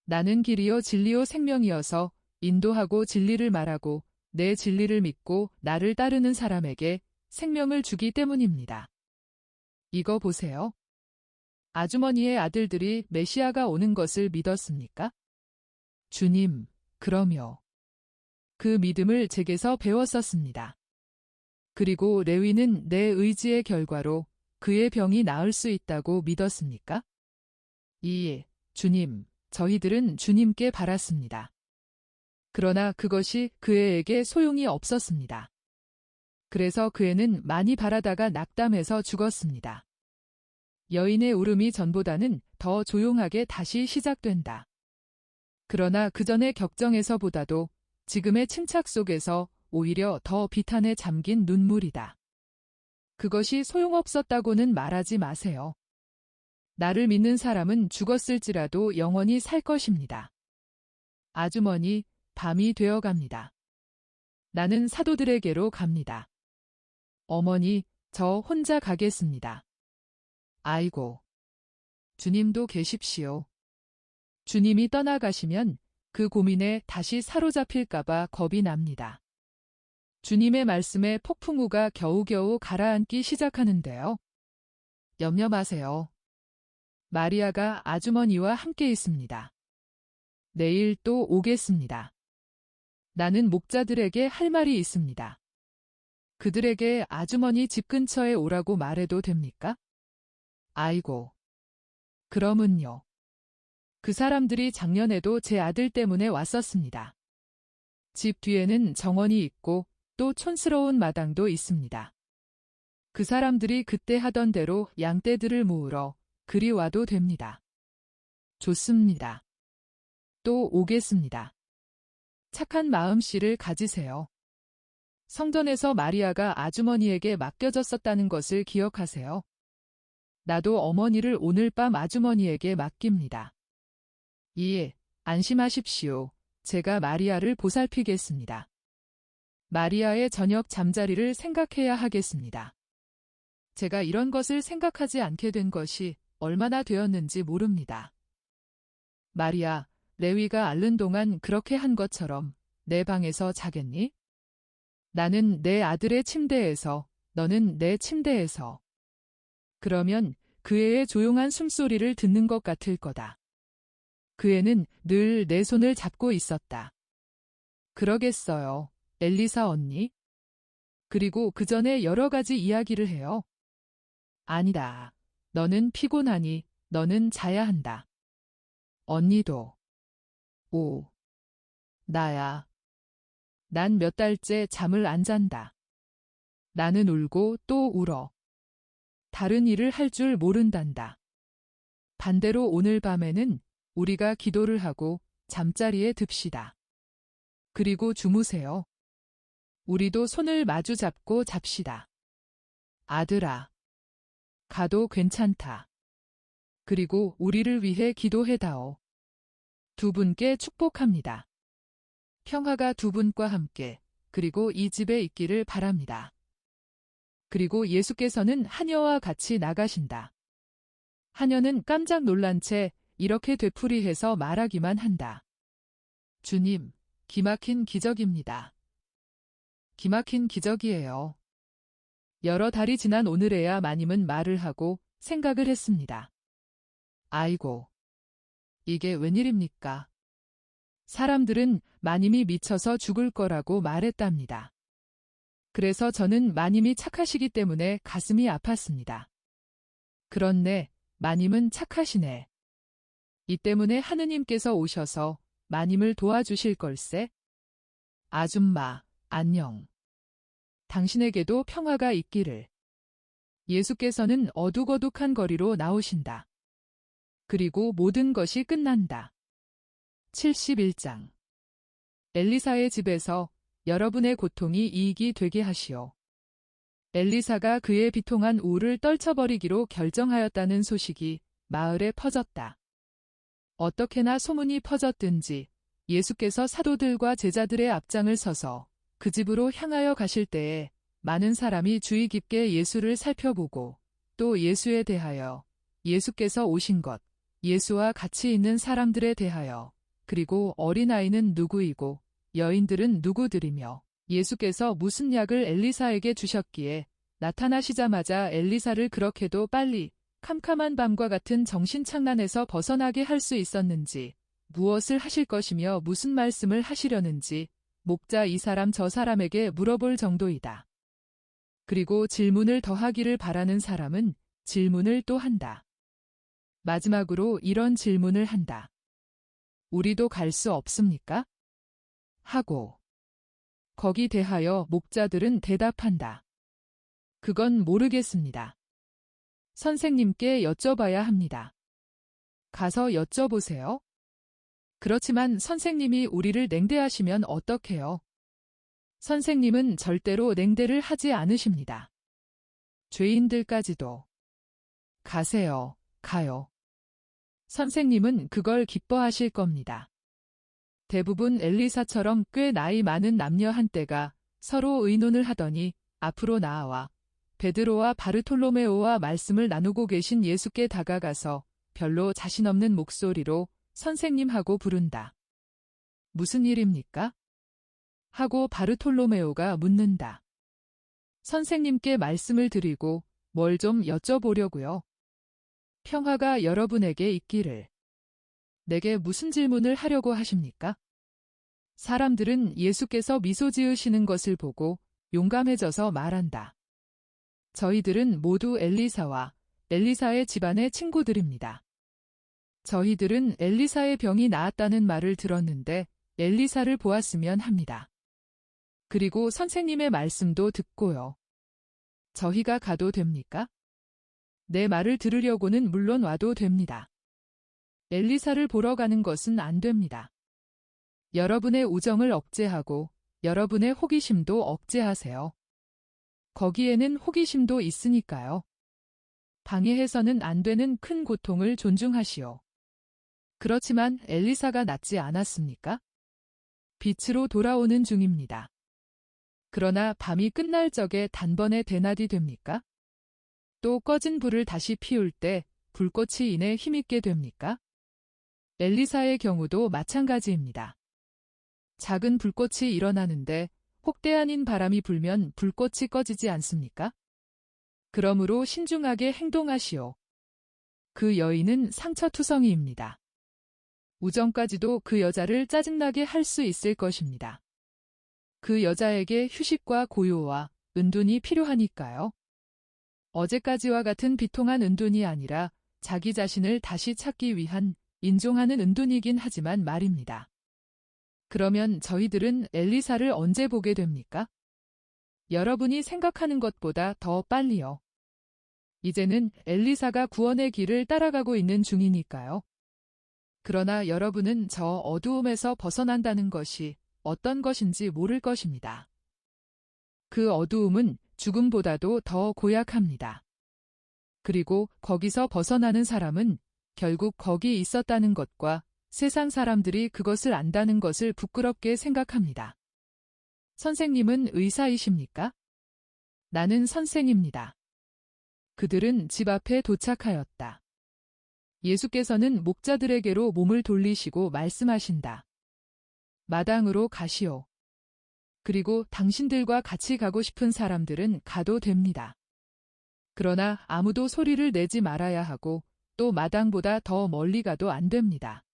나는 길이요 진리요 생명이어서 인도하고 진리를 말하고 내 진리를 믿고 나를 따르는 사람에게 생명을 주기 때문입니다. 이거 보세요. 아주머니의 아들들이 메시아가 오는 것을 믿었습니까? 주님, 그러며 그 믿음을 제게서 배웠었습니다. 그리고 레위는 내 의지의 결과로 그의 병이 나을 수 있다고 믿었습니까? 주님, 저희들은 주님께 바랐습니다. 그러나 그것이 그 애에게 소용이 없었습니다. 그래서 그 애는 많이 바라다가 낙담해서 죽었습니다. 여인의 울음이 전보다는 더 조용하게 다시 시작된다. 그러나 그 전의 격정에서보다도 지금의 침착 속에서 오히려 더 비탄에 잠긴 눈물이다. 그것이 소용없었다고는 말하지 마세요. 나를 믿는 사람은 죽었을지라도 영원히 살 것입니다. 아주머니, 밤이 되어갑니다. 나는 사도들에게로 갑니다. 어머니, 저 혼자 가겠습니다. 아이고. 주님도 계십시오. 주님이 떠나가시면 그 고민에 다시 사로잡힐까봐 겁이 납니다. 주님의 말씀에 폭풍우가 겨우겨우 가라앉기 시작하는데요. 염려 마세요. 마리아가 아주머니와 함께 있습니다. 내일 또 오겠습니다. 나는 목자들에게 할 말이 있습니다. 그들에게 아주머니 집 근처에 오라고 말해도 됩니까? 아이고. 그러면요. 그 사람들이 작년에도 제 아들 때문에 왔었습니다. 집 뒤에는 정원이 있고 또 촌스러운 마당도 있습니다. 그 사람들이 그때 하던 대로 양떼들을 모으러 그리 와도 됩니다. 좋습니다. 또 오겠습니다. 착한 마음씨를 가지세요. 성전에서 마리아가 아주머니에게 맡겨졌었다는 것을 기억하세요. 나도 어머니를 오늘 밤 아주머니에게 맡깁니다. 예, 안심하십시오. 제가 마리아를 보살피겠습니다. 마리아의 저녁 잠자리를 생각해야 하겠습니다. 제가 이런 것을 생각하지 않게 된 것이 얼마나 되었는지 모릅니다. 마리아, 레위가 앓는 동안 그렇게 한 것처럼 내 방에서 자겠니? 나는 내 아들의 침대에서, 너는 내 침대에서. 그러면 그 애의 조용한 숨소리를 듣는 것 같을 거다. 그 애는 늘 내 손을 잡고 있었다. 그러겠어요, 엘리사 언니? 그리고 그 전에 여러 가지 이야기를 해요. 아니다. 너는 피곤하니 너는 자야 한다. 언니도. 오. 나야. 난 몇 달째 잠을 안 잔다. 나는 울고 또 울어. 다른 일을 할 줄 모른단다. 반대로 오늘 밤에는 우리가 기도를 하고 잠자리에 듭시다. 그리고 주무세요. 우리도 손을 마주 잡고 잡시다. 아들아. 가도 괜찮다. 그리고 우리를 위해 기도해다오. 두 분께 축복합니다. 평화가 두 분과 함께 그리고 이 집에 있기를 바랍니다. 그리고 예수께서는 하녀와 같이 나가신다. 하녀는 깜짝 놀란 채 이렇게 되풀이해서 말하기만 한다. 주님, 기막힌 기적입니다. 기막힌 기적이에요. 여러 달이 지난 오늘에야 마님은 말을 하고 생각을 했습니다. 아이고, 이게 웬일입니까? 사람들은 마님이 미쳐서 죽을 거라고 말했답니다. 그래서 저는 마님이 착하시기 때문에 가슴이 아팠습니다. 그렇네, 마님은 착하시네. 이 때문에 하느님께서 오셔서 마님을 도와주실 걸세? 아줌마, 안녕. 당신에게도 평화가 있기를. 예수께서는 어둑어둑한 거리로 나오신다. 그리고 모든 것이 끝난다. 71장. 엘리사의 집에서 여러분의 고통이 이익이 되게 하시오. 엘리사가 그의 비통한 우를 떨쳐버리기로 결정하였다는 소식이 마을에 퍼졌다. 어떻게나 소문이 퍼졌든지 예수께서 사도들과 제자들의 앞장을 서서 그 집으로 향하여 가실 때에 많은 사람이 주의 깊게 예수를 살펴보고 또 예수에 대하여 예수께서 오신 것, 예수와 같이 있는 사람들에 대하여 그리고 어린아이는 누구이고 여인들은 누구들이며 예수께서 무슨 약을 엘리사에게 주셨기에 나타나시자마자 엘리사를 그렇게도 빨리 캄캄한 밤과 같은 정신착란에서 벗어나게 할 수 있었는지, 무엇을 하실 것이며 무슨 말씀을 하시려는지 목자 이 사람 저 사람에게 물어볼 정도이다. 그리고 질문을 더하기를 바라는 사람은 질문을 또 한다. 마지막으로 이런 질문을 한다. 우리도 갈 수 없습니까? 하고 거기 대하여 목자들은 대답한다. 그건 모르겠습니다. 선생님께 여쭤봐야 합니다. 가서 여쭤보세요. 그렇지만 선생님이 우리를 냉대하시면 어떡해요? 선생님은 절대로 냉대를 하지 않으십니다. 죄인들까지도. 가세요. 가요. 선생님은 그걸 기뻐하실 겁니다. 대부분 엘리사처럼 꽤 나이 많은 남녀 한때가 서로 의논을 하더니 앞으로 나아와 베드로와 바르톨로메오와 말씀을 나누고 계신 예수께 다가가서 별로 자신 없는 목소리로 선생님 하고 부른다. 무슨 일입니까? 하고 바르톨로메오가 묻는다. 선생님께 말씀을 드리고 뭘 좀 여쭤보려고요. 평화가 여러분에게 있기를. 내게 무슨 질문을 하려고 하십니까? 사람들은 예수께서 미소 지으시는 것을 보고 용감해져서 말한다. 저희들은 모두 엘리사와 엘리사의 집안의 친구들입니다. 저희들은 엘리사의 병이 나았다는 말을 들었는데 엘리사를 보았으면 합니다. 그리고 선생님의 말씀도 듣고요. 저희가 가도 됩니까? 내 말을 들으려고는 물론 와도 됩니다. 엘리사를 보러 가는 것은 안 됩니다. 여러분의 우정을 억제하고 여러분의 호기심도 억제하세요. 거기에는 호기심도 있으니까요. 방해해서는 안 되는 큰 고통을 존중하시오. 그렇지만 엘리사가 낫지 않았습니까? 빛으로 돌아오는 중입니다. 그러나 밤이 끝날 적에 단번에 대낮이 됩니까? 또 꺼진 불을 다시 피울 때 불꽃이 이내 힘있게 됩니까? 엘리사의 경우도 마찬가지입니다. 작은 불꽃이 일어나는데 혹대 아닌 바람이 불면 불꽃이 꺼지지 않습니까? 그러므로 신중하게 행동하시오. 그 여인은 상처투성이입니다. 우정까지도 그 여자를 짜증나게 할 수 있을 것입니다. 그 여자에게 휴식과 고요와 은둔이 필요하니까요. 어제까지와 같은 비통한 은둔이 아니라 자기 자신을 다시 찾기 위한 인종하는 은둔이긴 하지만 말입니다. 그러면 저희들은 엘리사를 언제 보게 됩니까? 여러분이 생각하는 것보다 더 빨리요. 이제는 엘리사가 구원의 길을 따라가고 있는 중이니까요. 그러나 여러분은 저 어두움에서 벗어난다는 것이 어떤 것인지 모를 것입니다. 그 어두움은 죽음보다도 더 고약합니다. 그리고 거기서 벗어나는 사람은 결국 거기 있었다는 것과 세상 사람들이 그것을 안다는 것을 부끄럽게 생각합니다. 선생님은 의사이십니까? 나는 선생입니다. 그들은 집 앞에 도착하였다. 예수께서는 목자들에게로 몸을 돌리시고 말씀하신다. 마당으로 가시오. 그리고 당신들과 같이 가고 싶은 사람들은 가도 됩니다. 그러나 아무도 소리를 내지 말아야 하고 또 마당보다 더 멀리 가도 안 됩니다.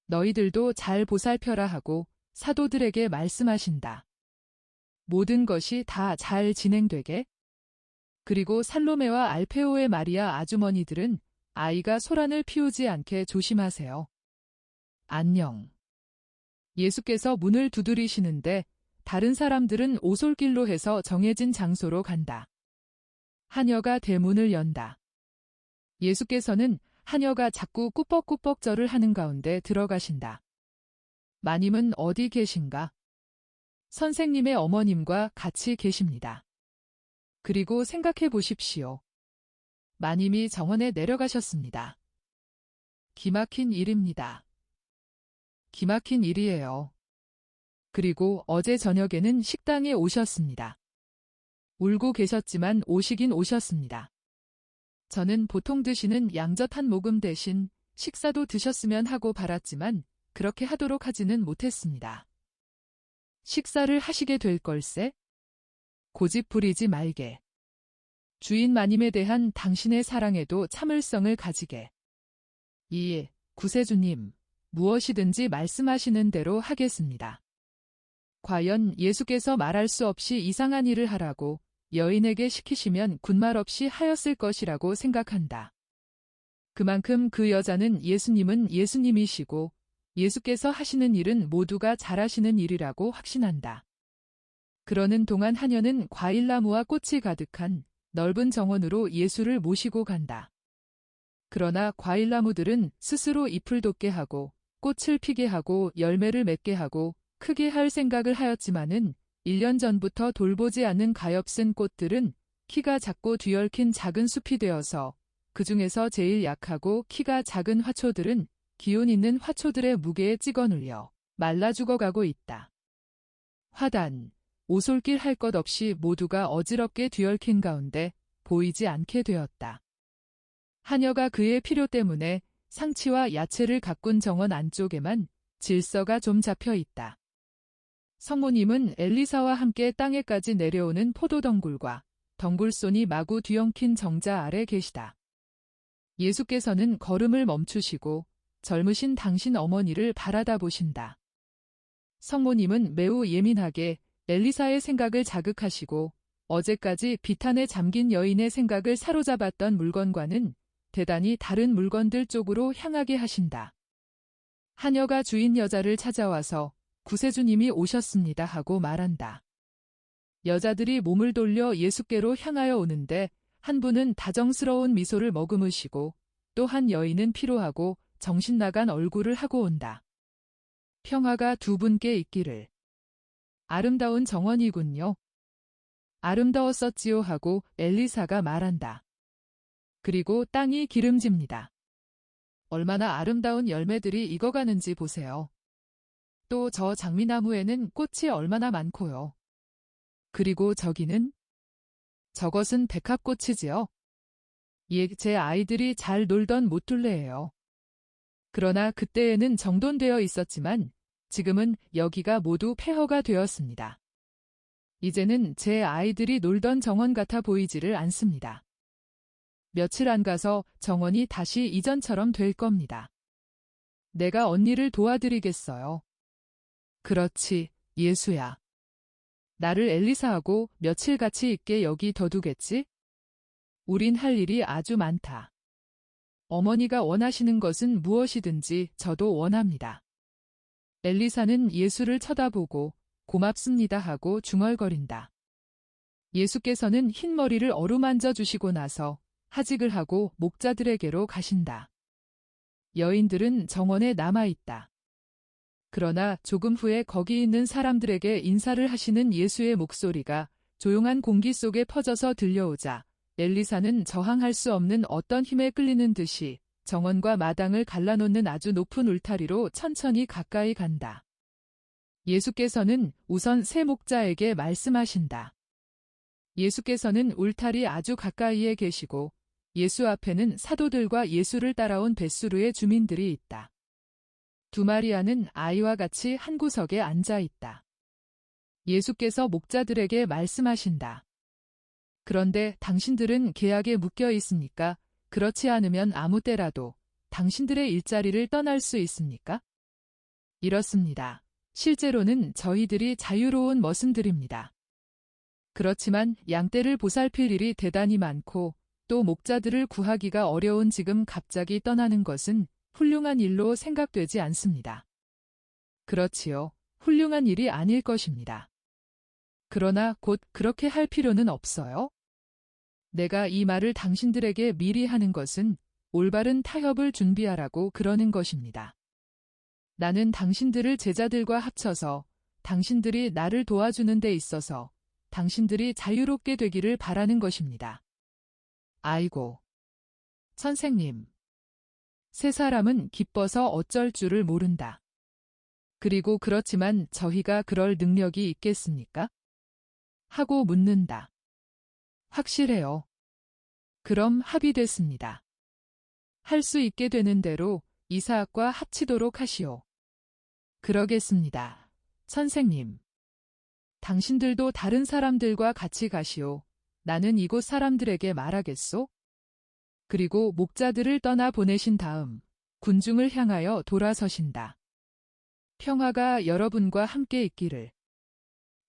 너희들도 잘 보살펴라 하고 사도들에게 말씀하신다. 모든 것이 다 잘 진행되게. 그리고 살로메와 알페오의 마리아 아주머니들은 아이가 소란을 피우지 않게 조심하세요. 안녕. 예수께서 문을 두드리시는데 다른 사람들은 오솔길로 해서 정해진 장소로 간다. 하녀가 대문을 연다. 예수께서는 하녀가 자꾸 꾸벅꾸벅 절을 하는 가운데 들어가신다. 마님은 어디 계신가? 선생님의 어머님과 같이 계십니다. 그리고 생각해 보십시오. 마님이 정원에 내려가셨습니다. 기막힌 일입니다. 기막힌 일이에요. 그리고 어제 저녁에는 식당에 오셨습니다. 울고 계셨지만 오시긴 오셨습니다. 저는 보통 드시는 양젓 한 모금 대신 식사도 드셨으면 하고 바랐지만 그렇게 하도록 하지는 못했습니다. 식사를 하시게 될 걸세? 고집 부리지 말게. 주인 마님에 대한 당신의 사랑에도 참을성을 가지게. 이 구세주님, 무엇이든지 말씀하시는 대로 하겠습니다. 과연 예수께서 말할 수 없이 이상한 일을 하라고 여인에게 시키시면 군말 없이 하였을 것이라고 생각한다. 그만큼 그 여자는 예수님은 예수님이시고 예수께서 하시는 일은 모두가 잘하시는 일이라고 확신한다. 그러는 동안 하녀는 과일나무와 꽃이 가득한 넓은 정원으로 예수를 모시고 간다. 그러나 과일나무들은 스스로 잎을 돋게 하고 꽃을 피게 하고 열매를 맺게 하고 크게 할 생각을 하였지만은 1년 전부터 돌보지 않는 가엾은 꽃들은 키가 작고 뒤얽힌 작은 숲이 되어서 그 중에서 제일 약하고 키가 작은 화초들은 기운 있는 화초들의 무게에 찍어 눌려 말라 죽어가고 있다. 화단, 오솔길 할 것 없이 모두가 어지럽게 뒤얽힌 가운데 보이지 않게 되었다. 하녀가 그의 필요 때문에 상치와 야채를 가꾼 정원 안쪽에만 질서가 좀 잡혀 있다. 성모님은 엘리사와 함께 땅에까지 내려오는 포도덩굴과 덩굴손이 마구 뒤엉킨 정자 아래 계시다. 예수께서는 걸음을 멈추시고 젊으신 당신 어머니를 바라다 보신다. 성모님은 매우 예민하게 엘리사의 생각을 자극하시고 어제까지 비탄에 잠긴 여인의 생각을 사로잡았던 물건과는 대단히 다른 물건들 쪽으로 향하게 하신다. 하녀가 주인 여자를 찾아와서 구세주님이 오셨습니다 하고 말한다. 여자들이 몸을 돌려 예수께로 향하여 오는데 한 분은 다정스러운 미소를 머금으시고 또 한 여인은 피로하고 정신 나간 얼굴을 하고 온다. 평화가 두 분께 있기를. 아름다운 정원이군요. 아름다웠었지요 하고 엘리사가 말한다. 그리고 땅이 기름집니다. 얼마나 아름다운 열매들이 익어가는지 보세요. 또 저 장미나무에는 꽃이 얼마나 많고요. 그리고 저기는? 저것은 백합꽃이지요. 예, 제 아이들이 잘 놀던 모툴레예요. 그러나 그때에는 정돈되어 있었지만 지금은 여기가 모두 폐허가 되었습니다. 이제는 제 아이들이 놀던 정원 같아 보이지를 않습니다. 며칠 안 가서 정원이 다시 이전처럼 될 겁니다. 내가 언니를 도와드리겠어요. 그렇지, 예수야. 나를 엘리사하고 며칠 같이 있게 여기 둬두겠지? 우린 할 일이 아주 많다. 어머니가 원하시는 것은 무엇이든지 저도 원합니다. 엘리사는 예수를 쳐다보고 고맙습니다 하고 중얼거린다. 예수께서는 흰머리를 어루만져 주시고 나서 하직을 하고 목자들에게로 가신다. 여인들은 정원에 남아있다. 그러나 조금 후에 거기 있는 사람들에게 인사를 하시는 예수의 목소리가 조용한 공기 속에 퍼져서 들려오자 엘리사는 저항할 수 없는 어떤 힘에 끌리는 듯이 정원과 마당을 갈라놓는 아주 높은 울타리로 천천히 가까이 간다. 예수께서는 우선 세 목자에게 말씀하신다. 예수께서는 울타리 아주 가까이에 계시고 예수 앞에는 사도들과 예수를 따라온 벳수르의 주민들이 있다. 두 마리아는 아이와 같이 한 구석에 앉아 있다. 예수께서 목자들에게 말씀하신다. 그런데 당신들은 계약에 묶여 있습니까? 그렇지 않으면 아무 때라도 당신들의 일자리를 떠날 수 있습니까? 이렇습니다. 실제로는 저희들이 자유로운 머슴들입니다. 그렇지만 양떼를 보살필 일이 대단히 많고 또 목자들을 구하기가 어려운 지금 갑자기 떠나는 것은 훌륭한 일로 생각되지 않습니다. 그렇지요. 훌륭한 일이 아닐 것입니다. 그러나 곧 그렇게 할 필요는 없어요. 내가 이 말을 당신들에게 미리 하는 것은 올바른 타협을 준비하라고 그러는 것입니다. 나는 당신들을 제자들과 합쳐서 당신들이 나를 도와주는 데 있어서 당신들이 자유롭게 되기를 바라는 것입니다. 아이고. 선생님. 세 사람은 기뻐서 어쩔 줄을 모른다. 그리고 그렇지만 저희가 그럴 능력이 있겠습니까? 하고 묻는다. 확실해요. 그럼 합의됐습니다. 할 수 있게 되는 대로 이사학과 합치도록 하시오. 그러겠습니다. 선생님. 당신들도 다른 사람들과 같이 가시오. 나는 이곳 사람들에게 말하겠소? 그리고 목자들을 떠나 보내신 다음 군중을 향하여 돌아서신다. 평화가 여러분과 함께 있기를.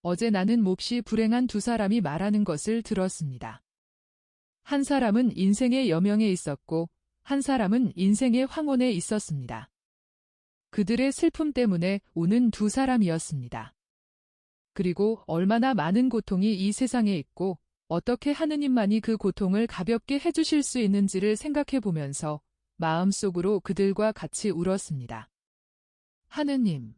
어제 나는 몹시 불행한 두 사람이 말하는 것을 들었습니다. 한 사람은 인생의 여명에 있었고 한 사람은 인생의 황혼에 있었습니다. 그들의 슬픔 때문에 우는 두 사람이었습니다. 그리고 얼마나 많은 고통이 이 세상에 있고 어떻게 하느님만이 그 고통을 가볍게 해주실 수 있는지를 생각해 보면서 마음속으로 그들과 같이 울었습니다. 하느님.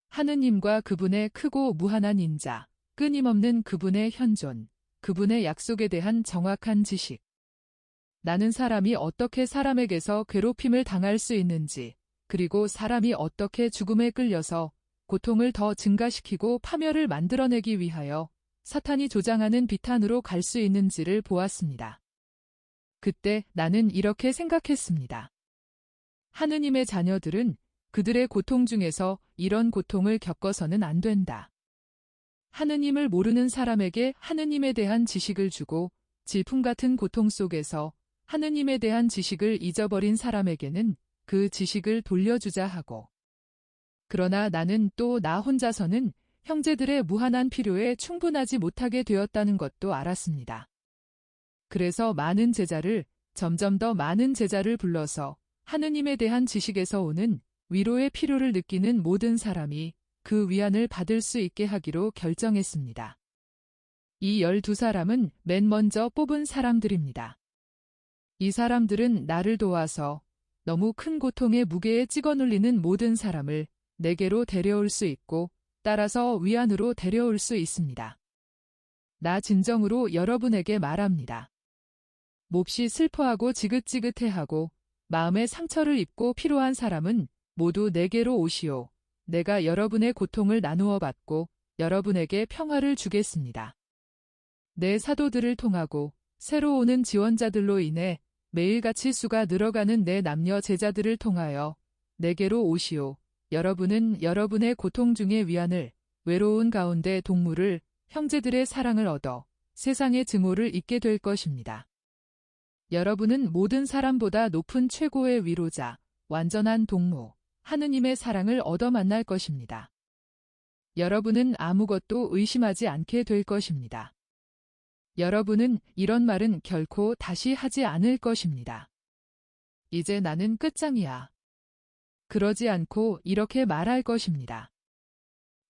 하느님과 그분의 크고 무한한 인자, 끊임없는 그분의 현존, 그분의 약속에 대한 정확한 지식. 나는 사람이 어떻게 사람에게서 괴롭힘을 당할 수 있는지, 그리고 사람이 어떻게 죽음에 끌려서 고통을 더 증가시키고 파멸을 만들어내기 위하여 사탄이 조장하는 비탄으로 갈 수 있는지를 보았습니다. 그때 나는 이렇게 생각했습니다. 하느님의 자녀들은 그들의 고통 중에서 이런 고통을 겪어서는 안 된다. 하느님을 모르는 사람에게 하느님에 대한 지식을 주고 질풍 같은 고통 속에서 하느님에 대한 지식을 잊어버린 사람에게는 그 지식을 돌려주자 하고. 그러나 나는 또 나 혼자서는 형제들의 무한한 필요에 충분하지 못하게 되었다는 것도 알았습니다. 그래서 점점 더 많은 제자를 불러서 하느님에 대한 지식에서 오는 위로의 필요를 느끼는 모든 사람이 그 위안을 받을 수 있게 하기로 결정했습니다. 이 12사람은 맨 먼저 뽑은 사람들입니다. 이 사람들은 나를 도와서 너무 큰 고통의 무게에 찍어 눌리는 모든 사람을 내게로 데려올 수 있고 따라서 위안으로 데려올 수 있습니다. 나 진정으로 여러분에게 말합니다. 몹시 슬퍼하고 지긋지긋해하고 마음의 상처를 입고 피로한 사람은 모두 내게로 오시오. 내가 여러분의 고통을 나누어 받고 여러분에게 평화를 주겠습니다. 내 사도들을 통하고 새로 오는 지원자들로 인해 매일같이 수가 늘어가는 내 남녀 제자들을 통하여 내게로 오시오. 여러분은 여러분의 고통 중의 위안을, 외로운 가운데 동물을, 형제들의 사랑을 얻어 세상의 증오를 잊게 될 것입니다. 여러분은 모든 사람보다 높은 최고의 위로자, 완전한 동무, 하느님의 사랑을 얻어 만날 것입니다. 여러분은 아무것도 의심하지 않게 될 것입니다. 여러분은 이런 말은 결코 다시 하지 않을 것입니다. 이제 나는 끝장이야. 그러지 않고 이렇게 말할 것입니다.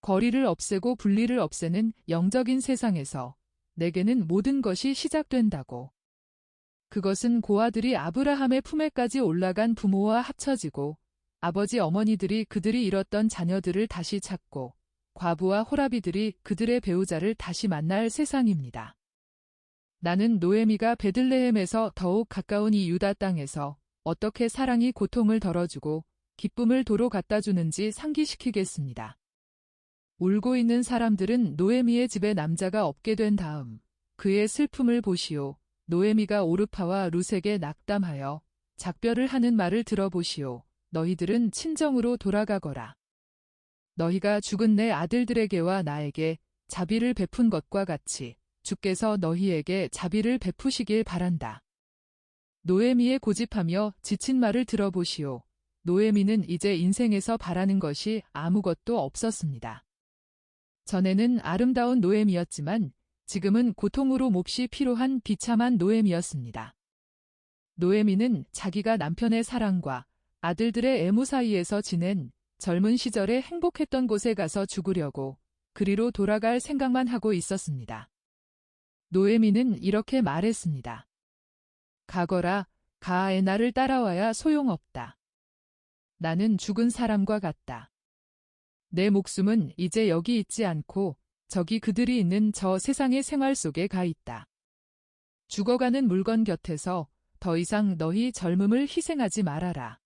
거리를 없애고 분리를 없애는 영적인 세상에서 내게는 모든 것이 시작된다고. 그것은 고아들이 아브라함의 품에까지 올라간 부모와 합쳐지고 아버지 어머니들이 그들이 잃었던 자녀들을 다시 찾고 과부와 호라비들이 그들의 배우자를 다시 만날 세상입니다. 나는 노에미가 베들레헴에서 더욱 가까운 이 유다 땅에서 어떻게 사랑이 고통을 덜어주고 기쁨을 도로 갖다 주는지 상기시키겠습니다. 울고 있는 사람들은 노에미의 집에 남자가 없게 된 다음 그의 슬픔을 보시오. 노에미가 오르파와 룻에게 낙담하여 작별을 하는 말을 들어보시오. 너희들은 친정으로 돌아가거라. 너희가 죽은 내 아들들에게와 나에게 자비를 베푼 것과 같이 주께서 너희에게 자비를 베푸시길 바란다. 노에미의 고집하며 지친 말을 들어보시오. 노에미는 이제 인생에서 바라는 것이 아무것도 없었습니다. 전에는 아름다운 노에미였지만 지금은 고통으로 몹시 피로한 비참한 노에미였습니다. 노에미는 자기가 남편의 사랑과 아들들의 애무 사이에서 지낸 젊은 시절에 행복했던 곳에 가서 죽으려고 그리로 돌아갈 생각만 하고 있었습니다. 노에미는 이렇게 말했습니다. 가거라, 가 나를 따라와야 소용없다. 나는 죽은 사람과 같다. 내 목숨은 이제 여기 있지 않고 저기 그들이 있는 저 세상의 생활 속에 가 있다. 죽어가는 물건 곁에서 더 이상 너희 젊음을 희생하지 말아라.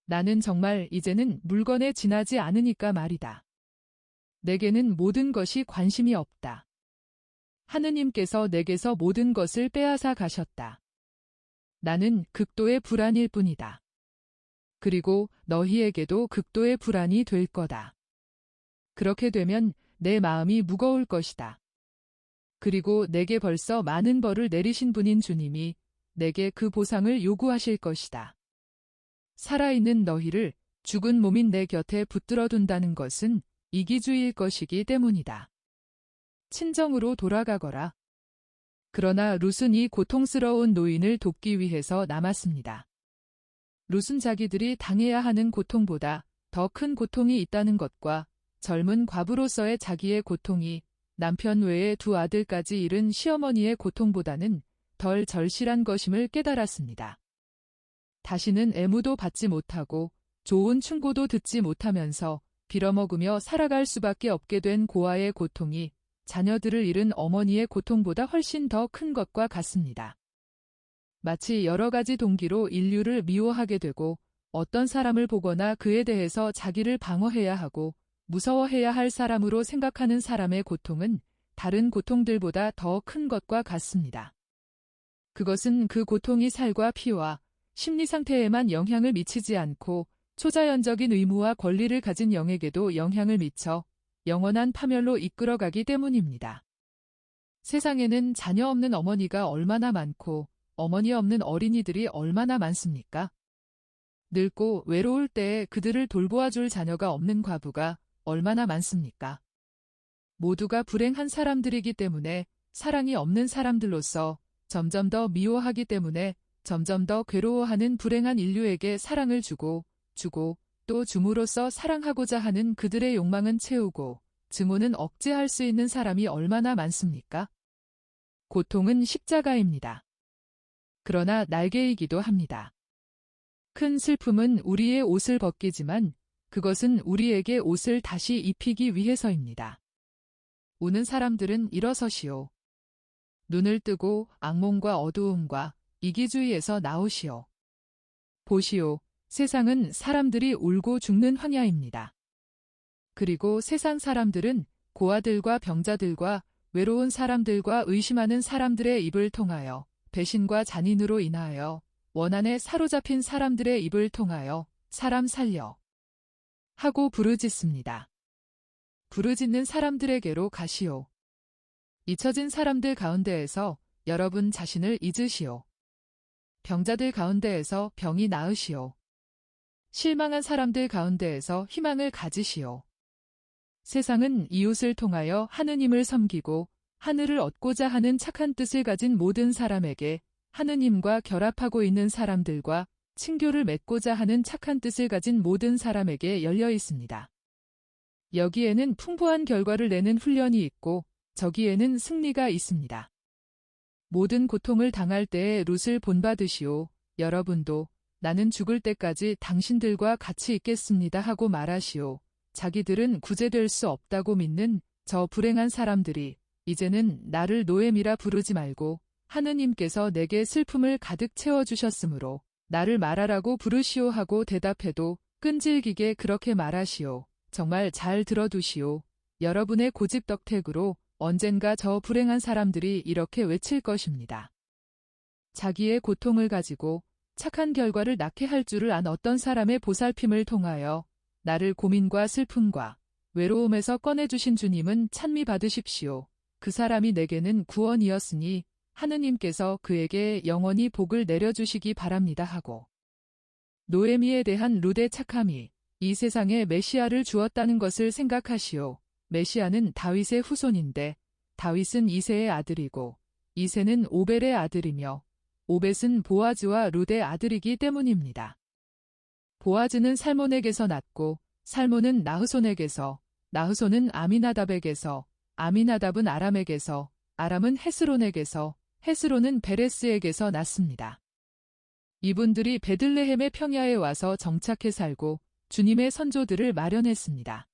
나는 정말 이제는 물건에 지나지 않으니까 말이다. 내게는 모든 것이 관심이 없다. 하느님께서 내게서 모든 것을 빼앗아 가셨다. 나는 극도의 불안일 뿐이다. 그리고 너희에게도 극도의 불안이 될 거다. 그렇게 되면 내 마음이 무거울 것이다. 그리고 내게 벌써 많은 벌을 내리신 분인 주님이 내게 그 보상을 요구하실 것이다. 살아있는 너희를 죽은 몸인 내 곁에 붙들어 둔다는 것은 이기주의일 것이기 때문이다. 친정으로 돌아가거라. 그러나 룻은 이 고통스러운 노인을 돕기 위해서 남았습니다. 룻은 자기들이 당해야 하는 고통보다 더 큰 고통이 있다는 것과 젊은 과부로서의 자기의 고통이 남편 외에 두 아들까지 잃은 시어머니의 고통보다는 덜 절실한 것임을 깨달았습니다. 다시는 애무도 받지 못하고 좋은 충고도 듣지 못하면서 빌어먹으며 살아갈 수밖에 없게 된 고아의 고통이 자녀들을 잃은 어머니의 고통보다 훨씬 더 큰 것과 같습니다. 마치 여러 가지 동기로 인류를 미워하게 되고 어떤 사람을 보거나 그에 대해서 자기를 방어해야 하고 무서워해야 할 사람으로 생각하는 사람의 고통은 다른 고통들보다 더 큰 것과 같습니다. 그것은 그 고통이 살과 피와 심리 상태에만 영향을 미치지 않고 초자연적인 의무와 권리를 가진 영에게도 영향을 미쳐 영원한 파멸로 이끌어가기 때문입니다. 세상에는 자녀 없는 어머니가 얼마나 많고 어머니 없는 어린이들이 얼마나 많습니까? 늙고 외로울 때에 그들을 돌보아줄 자녀가 없는 과부가 얼마나 많습니까? 모두가 불행한 사람들이기 때문에 사랑이 없는 사람들로서 점점 더 미워하기 때문에 점점 더 괴로워하는 불행한 인류에게 사랑을 주고 또 줌으로써 사랑하고자 하는 그들의 욕망은 채우고 증오는 억제할 수 있는 사람이 얼마나 많습니까? 고통은 십자가입니다. 그러나 날개이기도 합니다. 큰 슬픔은 우리의 옷을 벗기지만 그것은 우리에게 옷을 다시 입히기 위해서입니다. 우는 사람들은 일어서시오. 눈을 뜨고 악몽과 어두움과 이기주의에서 나오시오. 보시오. 세상은 사람들이 울고 죽는 황야입니다. 그리고 세상 사람들은 고아들과 병자들과 외로운 사람들과 의심하는 사람들의 입을 통하여 배신과 잔인으로 인하여 원한에 사로잡힌 사람들의 입을 통하여 사람 살려 하고 부르짖습니다. 부르짖는 사람들에게로 가시오. 잊혀진 사람들 가운데에서 여러분 자신을 잊으시오. 병자들 가운데에서 병이 나으시오. 실망한 사람들 가운데에서 희망을 가지시오. 세상은 이웃을 통하여 하느님을 섬기고 하늘을 얻고자 하는 착한 뜻을 가진 모든 사람에게 하느님과 결합하고 있는 사람들과 친교를 맺고자 하는 착한 뜻을 가진 모든 사람에게 열려 있습니다. 여기에는 풍부한 결과를 내는 훈련이 있고 저기에는 승리가 있습니다. 모든 고통을 당할 때에 룻을 본받으시오. 여러분도 나는 죽을 때까지 당신들과 같이 있겠습니다 하고 말하시오. 자기들은 구제될 수 없다고 믿는 저 불행한 사람들이 이제는 나를 노엠이라 부르지 말고 하느님께서 내게 슬픔을 가득 채워주셨으므로 나를 말하라고 부르시오 하고 대답해도 끈질기게 그렇게 말하시오. 정말 잘 들어두시오. 여러분의 고집덕택으로 언젠가 저 불행한 사람들이 이렇게 외칠 것입니다. 자기의 고통을 가지고 착한 결과를 낳게 할 줄을 안 어떤 사람의 보살핌을 통하여 나를 고민과 슬픔과 외로움에서 꺼내주신 주님은 찬미 받으십시오. 그 사람이 내게는 구원이었으니 하느님께서 그에게 영원히 복을 내려주시기 바랍니다 하고 노에미에 대한 룻의 착함이 이 세상에 메시아를 주었다는 것을 생각하시오. 메시아는 다윗의 후손인데 다윗은 이새의 아들이고 이새는 오벨의 아들이며 오벳은 보아즈와 룻의 아들이기 때문입니다. 보아즈는 살몬에게서 났고 살몬은 나흐손에게서 나흐손은 아미나답에게서 아미나답은 아람에게서 아람은 헤스론에게서 헤스론은 베레스에게서 났습니다. 이분들이 베들레헴의 평야에 와서 정착해 살고 주님의 선조들을 마련했습니다.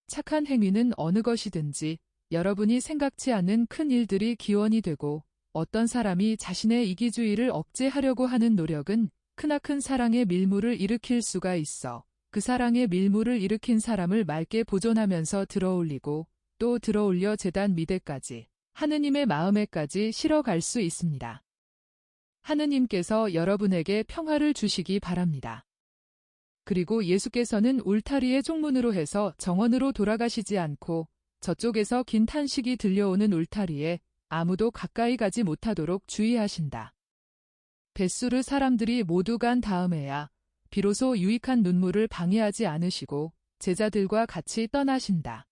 착한 행위는 어느 것이든지 여러분이 생각지 않는 큰 일들이 기원이 되고 어떤 사람이 자신의 이기주의를 억제하려고 하는 노력은 크나큰 사랑의 밀물을 일으킬 수가 있어 그 사랑의 밀물을 일으킨 사람을 맑게 보존하면서 들어올리고 또 들어올려 제단 미대까지 하느님의 마음에까지 실어갈 수 있습니다. 하느님께서 여러분에게 평화를 주시기 바랍니다. 그리고 예수께서는 울타리의 쪽문으로 해서 정원으로 돌아가시지 않고 저쪽에서 긴 탄식이 들려오는 울타리에 아무도 가까이 가지 못하도록 주의하신다. 벳수르 사람들이 모두 간 다음에야 비로소 유익한 눈물을 방해하지 않으시고 제자들과 같이 떠나신다.